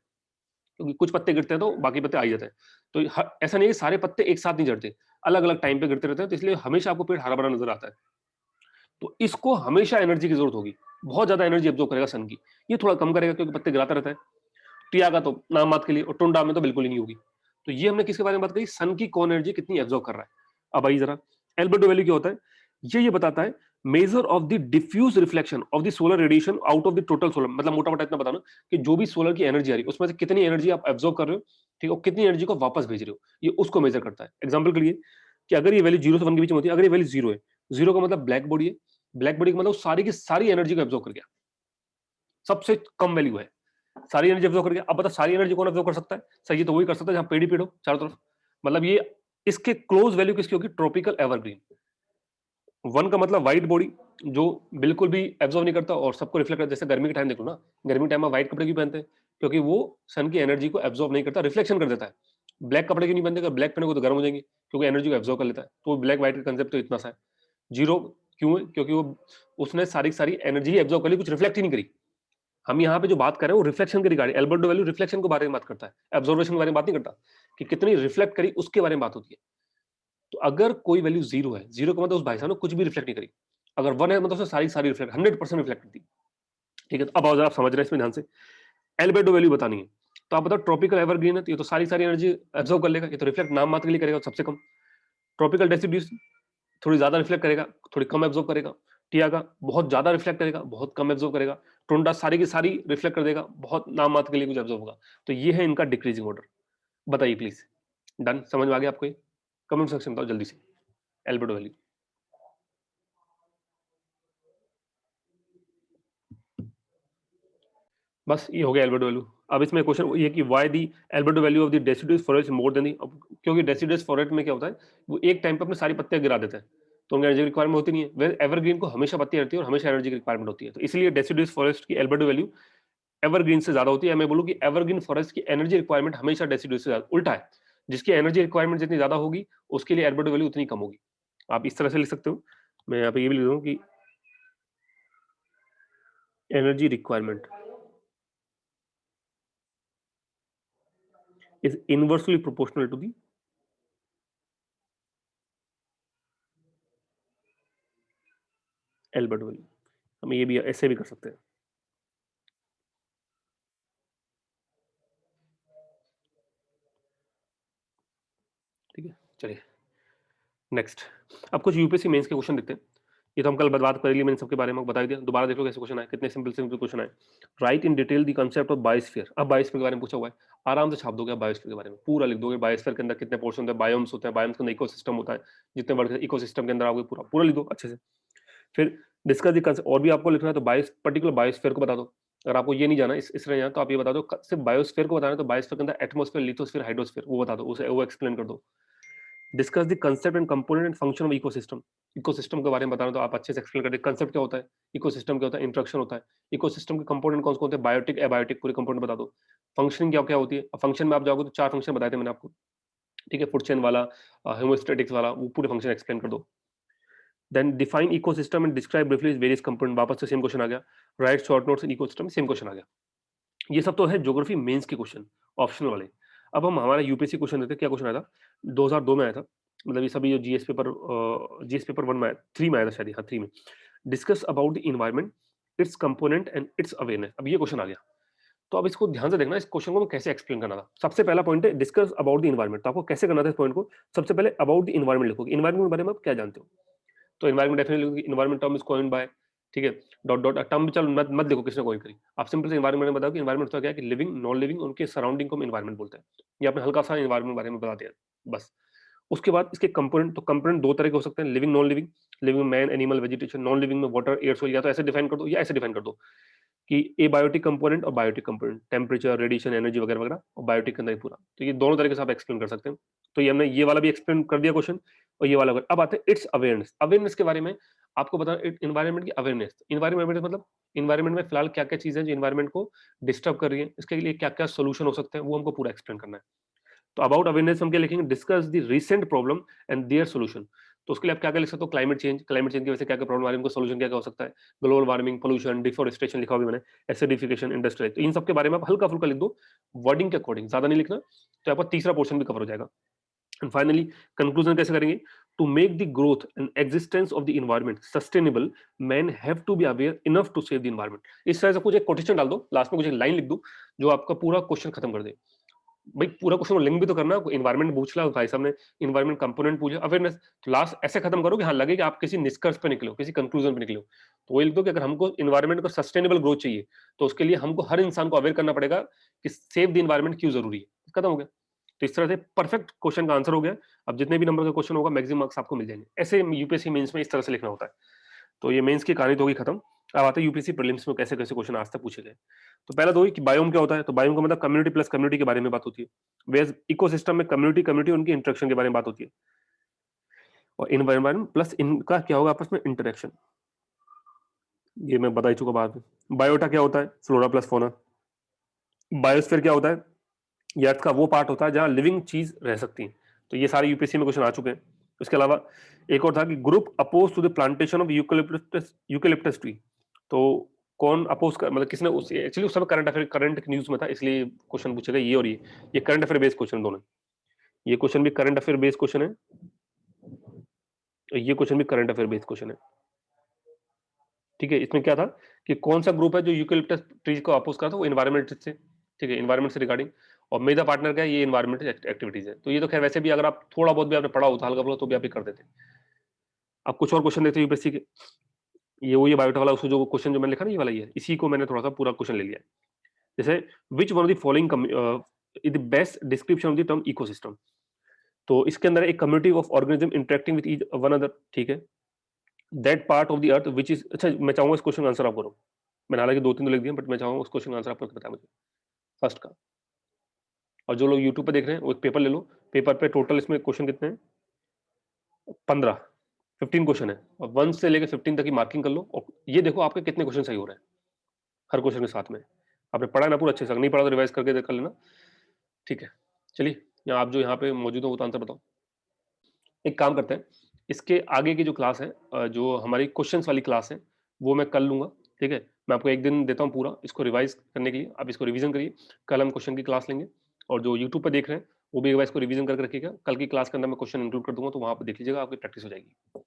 क्योंकि कुछ पत्ते गिरते हैं तो बाकी पत्ते आ ही जाते हैं। तो ऐसा नहीं है कि सारे पत्ते एक साथ नहीं झड़ते, अलग अलग टाइम पे गिरते रहते हैं, तो इसलिए हमेशा आपको पेड़ हरा भरा नजर आता है। तो इसको हमेशा एनर्जी की जरूरत होगी, बहुत ज्यादा एनर्जी एब्जॉर्ब करेगा सन की। ये थोड़ा कम करेगा क्योंकि पत्ते गिराता रहता है। टियागा तो नाम बात के लिए, और टुंडा में तो बिल्कुल ही नहीं होगी। तो ये हमने किसके बारे में बात करी, सन की कौन एनर्जी कितनी एब्जॉर्ब कर रहा है। अब आइए जरा, एल्बर्टो वैल्यू क्या होता है, ये बताता है major of the diffuse reflection of the solar radiation out of the total solar, मतलब मोटा मोटा इतना बताना कि जो भी सोलर की एनर्जी आ रही है उसमें से कितनी एनर्जी आप एब्जॉर्ब कर रहे हो, ठीक है, और कितनी एनर्जी को वापस भेज रहे हो, ये उसको मेजर करता है। एग्जाम्पल के लिए कि अगर ये वैल्यू 0 से 1 के बीच में होती है, अगर ये वैल्यू 0 है, 0 का मतलब ब्लैक बॉडी है, ब्लैक बॉडी का मतलब सारी की सारी एनर्जी को एब्जॉर्ब कर गया, सबसे कम वैल्यू है, सारी एनर्जी एब्जॉर्ब कर गया। अब बता सारी एनर्जी कौन एब्जॉर्ब कर सकता है, सही है, तो वही कर सकता है जहां पेड़ ही पेड़ हो चारों तरफ। मतलब ये इसके क्लोज वैल्यू किसकी होगी, ट्रॉपिकल एवरग्रीन। 1 का मतलब व्हाइट बॉडी, जो बिल्कुल भी एब्जॉर्ब नहीं करता और सबको रिफ्लेक्ट करता है। जैसे गर्मी के टाइम देखो ना, गर्मी के टाइम में व्हाइट कपड़े क्यों पहनते हैं, क्योंकि वो सन की एनर्जी को एब्जॉर्ब नहीं करता, रिफ्लेक्शन कर देता है। ब्लैक कपड़े क्यों नहीं पहनते, अगर ब्लैक पहनोगे तो गर्म हो जाएंगे, क्योंकि एनर्जी को एब्जॉर्ब कर लेता है। तो ब्लैक व्हाइट का कंसेप्ट तो इतना सा है। 0 क्यों है, क्योंकि वो उसने सारी सारी एनर्जी एब्जॉर्ब कर ली, कुछ रिफ्लेक्ट ही नहीं करी। हम यहाँ पे जो बात कर रहे हैं वो रिफ्लेक्शन के रिगार्डिंग, एल्बर्टो वैल्यू रिफ्लेक्शन के बारे में बात करता है, एब्जॉर्वेशन के बारे में बात नहीं करता कि कितनी रिफ्लेक्ट करी उसके बारे में बात होती है। तो अगर कोई वैल्यू 0 है, 0 का मतलब उस भाई साहब ने कुछ भी रिफ्लेक्ट नहीं करी। अगर 1 है मतलब उसने सारी सारी रिफ्लेक्ट 100% रिफ्लेक्ट करती। ठीक है, तो अब अगर आप समझ रहे हैं इसमें ध्यान से, एल्बर्टो वैल्यू बतानी है। तो आप बताओ ट्रॉपिकल एवरग्रीन है तो ये तो सारी सारी एनर्जी एब्जॉर्ब कर लेगा, ये तो रिफ्लेक्ट नाम मात्र के लिए करेगा सबसे कम। ट्रॉपिकल डेसिड्यूस थोड़ी ज्यादा रिफ्लेक्ट करेगा, थोड़ी कम एब्जॉर्ब करेगा। टियागा बहुत ज्यादा रिफ्लेक्ट करेगा, बहुत कम एब्जॉर्ब करेगा। टोंडा सारी की सारी रिफ्लेक्ट कर देगा, बहुत नाम मात्र के लिए कुछ एब्जॉर्ब होगा। तो ये है इनका डिक्रीजिंग ऑर्डर। बताइए प्लीज, डन, समझ में आ गया आपको ये? कमेंट सेक्शन बताओ जल्दी से, एल्बर्टो वैल्यू। बस ये हो गया एल्बर्टो वैल्यू। अब इसमें क्वेश्चन ये कि why the albedo value of the deciduous forest more than the, क्योंकि डेसिडुअस फॉरेस्ट में क्या होता है, वो एक टाइम पे अपने सारी पत्ते गिरा देते हैं। तो उनकी एनर्जी की रिक्वायरमेंट होती नहीं है। वे एवरग्रीन को हमेशा पत्ती रहती है और हमेशा एनर्जी की रिक्वायरमेंट होती है। तो इसलिए डेसिडुअस फॉरेस्ट की एल्बेडो वैल्यू एवरग्रीन से ज्यादा होती है। मैं बोलूं कि एवरग्रीन फॉरेस्ट की एनर्जी रिक्वायरमेंट हमेशा डेसिडुअस से ज्यादा उल्टा है। जिसकी एनर्जी रिक्वायरमेंट जितनी ज्यादा होगी उसके लिए एल्बेडो वैल्यू उतनी कम होगी। आप इस तरह से लिख सकते हो। मैं यहाँ पे ये भी लिख दूँ कि energy requirement is inversely proportional to the Albert value. हम ये भी ऐसे भी कर सकते हैं। ठीक है, चलिए नेक्स्ट। अब कुछ यूपीएससी मेंस के क्वेश्चन देखते हैं। ये तो हम कल बात कर लिए, मैंने सबके बारे में बता दिया। दोबारा देख लो कैसे क्वेश्चन आए, कितने सिंपल सिंपल क्वेश्चन आए। Right in detail the concept of biosphere. अब बायोस्फीयर के बारे में पूछा हुआ है, आराम से छाप दोगे बायोस्फीयर के बारे में, पूरा लिख दोगे। बायोस्फीयर के अंदर कितने पोर्शन होते हैं, बायोम्स होते हैं, बायोम्स के अंदर इकोसिस्टम होता है, जितने बड़े इकोसिस्टम के अंदर आओगे पूरा पूरा लिख दो अच्छे से। फिर डिस्कस द कंसेप्ट, और भी आपको लिखना है तो पर्टिकुलर बायोस्फीयर को बता दो। अगर आपको ये नहीं जाना इस तरह तो आप ये बता दो, सिर्फ बायोस्फीयर को बताना है तो बायोस्फीयर के अंदर एटमॉस्फेयर, लिथोस्फीयर, हाइड्रोस्फीयर वो बता दो, उसे वो एक्सप्लेन कर दो। Discuss the concept and component and function of ecosystem. Ecosystem के बारे में बताना तो आप अच्छे से एक्सप्लेन कर दे। कंसेप्ट क्या होता है, इकोसिस्टम क्या होता है, इंट्रक्शन होता है, इकोसिस्टम के कंपोनेंट कौन कौन होते हैं, बायोटिक एबायोटिक, पूरे कंपोनेंट बता दो। फंक्शनिंग क्या क्या होती है, फंक्शन में आप जाओगे तो 4 फंक्शन बताए थे मैंने आपको। ठीक है, फूड चेन वाला, होमोस्टैटिक्स वाला, वो पूरे फंक्शन एक्सप्लेन कर दो। Then define ecosystem and describe briefly various component, वापस से सेम क्वेश्चन आ गया। Write short notes in ecosystem, same question आ गया। ये सब तो है ज्योग्राफी मेंस के क्वेश्चन, ऑप्शनल वाले। अब हम हमारा यूपीएससी क्वेश्चन देते हैं। क्या क्वेश्चन आया था, 2002 में आया था। मतलब ये सभी जो जीएस पेपर 1 में आया, 3 में आया था शायद, हाँ 3 में। Discuss about the environment, it's component and it's awareness. अब ये क्वेश्चन आ गया, तो अब इसको ध्यान से देखना, इस क्वेश्चन को कैसे एक्सप्लेन करना था। सबसे पहला पॉइंट है डिस्कस अबाउट द इन्वायरमेंट। तो आपको कैसे करना था इस पॉइंट को, सबसे पहले अबाउट द इन्वायरमेंट लिखोगे। इन्वायरमेंट के बारे में आप क्या जानते हो, तो एनवायरमेंट डेफिनेटली लिखोगे। Environment term is coined bye, ठीक है, डॉट डॉट टर्म भी चलो मत मत देखो किसने कॉइन करी। आप सिंपल से एनवायरमेंट में बताओ कि एनवायरमेंट तो क्या है कि लिविंग नॉन लिविंग उनके सराउंडिंग को हम एनवायरमेंट बोलते हैं। ये आपने हल्का सा एनवायरमेंट बारे में बता दिया बस। उसके बाद इसके कंपोनेंट, तो कंपोनेंट दो तरह के हो सकते हैं, living non living. Living man animal vegetation, non living में वाटर एयर सोइल। या तो ऐसे डिफाइन कर दो या ऐसे डिफाइन कर दो कि ए बायोटिक कंपोनेंट और biotic component, temperature, radiation, energy वगैरह वगैरह, और बायोटिक के अंदर ही पूरा। तो ये दोनों तरीके से आप एक्सप्लेन कर सकते हैं। तो ये हमने ये वाला भी एक्सप्लेन कर दिया क्वेश्चन, और ये वाला। अब आते हैं इट्स अवेयरनेस। अवेयरनेस के बारे में आपको बताना, इन्वायरमेंट की अवेयरनेस। इन्वायरमेंट मतलब इन्वायरमेंट में फिलहाल क्या क्या चीजें हैं जो इन्वायरमेंट को डिस्टर्ब कर रही है, इसके लिए क्या क्या सोल्यूशन हो सकते हैं, वो हमको पूरा एक्सप्लेन करना है। तो अबाउट अवेयरनेस हम क्या लिखेंगे, discuss the recent problem and their solution. तो उसके लिए आप क्या क्या लिख सकते हो, क्लाइमेट चेंज, क्लाइमेट चेंज की वजह से क्या क्या प्रॉब्लम आ रही है, उनको सोल्यूशन क्या क्या हो सकता है। ग्लोबल वार्मिंग, पोल्यूशन, डिफोरेस्टेशन लिखा होगा मैंने, एसिडिफिकेशन, इंडस्ट्री। तो इन सब के बारे में आप हल्का फुल्का लिख दो, वर्डिंग के अकॉर्डिंग, ज्यादा नहीं लिखना। तो आपका तीसरा पोर्शन भी कवर हो जाएगा। एंड फाइनली कंक्लूजन कैसे करेंगे, to make the growth and existence of the environment sustainable, man have to be aware enough to save the environment. इस तरह से कुछ एक कोटेशन डाल दो, लास्ट में कुछ एक लाइन लिख दो जो आपका पूरा क्वेश्चन खत्म कर दे। भाई पूरा क्वेश्चन लिंक भी तो करना, इन्वायरमेंट पूछ ला भाई साहब ने, इन्वायरमेंट कंपोनेंट पूछा, अवेयरनेस। तो लास्ट ऐसे खत्म करो कि हाँ लगे कि आप किसी निष्कर्ष पे निकलो, किसी कंक्लूजन पे निकलो। तो वही लिख दो कि अगर हमको इन्वायरमेंट को सस्टेनेबल ग्रोथ चाहिए तो उसके लिए हमको हर इंसान को अवेयर करना पड़ेगा कि सेव द इन्वायरमेंट क्यों जरूरी है। खत्म हो गया। तो इस तरह से परफेक्ट क्वेश्चन का आंसर हो गया। अब जितने भी नंबर का क्वेश्चन होगा मैक्सिमम मार्क्स आपको मिल जाएंगे। ऐसे यूपीएससी मेंस में इस तरह से लिखना होता है। तो ये मेंस की कहानी तो होगी खत्म। अब आते हैं यूपीएससी प्रीलिम्स में कैसे कैसे क्वेश्चन आज तक पूछे गए। तो पहला दो ही कि बायोम क्या होता है, तो बायोम का मतलब कम्युनिटी प्लस कम्युनिटी के बारे में बात होती है। वेज इकोसिस्टम में कम्युनिटी कम्युनिटी उनकी इंटरेक्शन के बारे में बात होती है। और इन्वायरमेंट प्लस इनका क्या होगा आपस में इंटरेक्शन, ये मैं बता ही चुका बाद में। बायोटा क्या होता है, फ्लोरा प्लस फोना। बायोस्फीयर क्या होता है, ये अर्थ का वो पार्ट होता है जहां लिविंग चीज रह सकती है। तो ये सारे यूपीएससी में क्वेश्चन आ चुके हैं। उसके अलावा एक और था कि group oppose to the plantation of eucalyptus eucalyptus tree. तो कौन अपोज कर, मतलब किसने, उस एक्चुअली उस समय करंट अफेयर करंट न्यूज में था इसलिए क्वेश्चन पूछे गए ये। और ये करंट अफेयर बेस्ड क्वेश्चन दोनों। ये क्वेश्चन भी करंट अफेयर बेस्ड क्वेश्चन है, और ये क्वेश्चन भी करंट अफेयर बेस्ड क्वेश्चन है। ठीक है, इसमें क्या था कि कौन सा ग्रुप है जो यूकेलिप्टस ट्रीज को अपोज करा था, वो एनवायरमेंट से। ठीक है, एनवायरमेंट से रिगार्डिंग। और मेरा पार्टनर क्या है, ये एनवायरमेंटल एक्टिविटीज है। तो ये तो खैर वैसे भी अगर आप थोड़ा बहुत भी आपने पढ़ा होता हल्का फुल्का तो भी आप ये कर देते। अब कुछ और क्वेश्चन देते हैं यूपीएससी के। ये वही बायोटा वाला, उसको जो क्वेश्चन जो मैंने लिखा ना ये वाला, ये इसी को मैंने थोड़ा सा पूरा क्वेश्चन ले लिया है। जैसे which one of the following is the best description of the term ecosystem. तो इसके अंदर एक community of organism interacting with each one other. ठीक है, that part of the earth which is, अच्छा मैं चाहूंगा इस क्वेश्चन का आंसर आप करो। मैंने हालांकि 2-3 तो लिख दिए, बट मैं चाहूंगा उस क्वेश्चन का आंसर आप करके बताएं मुझे, फर्स्ट का। और जो लोग यूट्यूब पे देख रहे हैं वो एक पेपर ले लो, पेपर पे टोटल इसमें क्वेश्चन कितने हैं, 15। 15 क्वेश्चन है और 1 से लेकर 15 तक की मार्किंग कर लो और ये देखो आपके कितने क्वेश्चन सही हो रहे हैं हर क्वेश्चन के साथ में। आपने पढ़ा ना पूरा अच्छे से, अगर नहीं पढ़ा तो रिवाइज करके कर लेना। ठीक है, चलिए यहाँ आप जो यहाँ पे मौजूद हो वो तो आंसर बताओ। एक काम करते हैं, इसके आगे की जो क्लास है जो हमारी क्वेश्चंस वाली क्लास है वो मैं कर लूंगा। ठीक है, मैं आपको एक दिन देता हूँ पूरा इसको रिवाइज करने के लिए, आप इसको रिवीजन करिए। कल हम क्वेश्चन की क्लास लेंगे और जो यूट्यूब पर देख रहे हैं वो भी एक बार इसको रिवीजन करके रखिएगा। कल की क्लास के अंदर मैं क्वेश्चन इंक्लूड कर दूंगा तो वहां पर देख लीजिएगा, आपकी प्रैक्टिस हो जाएगी।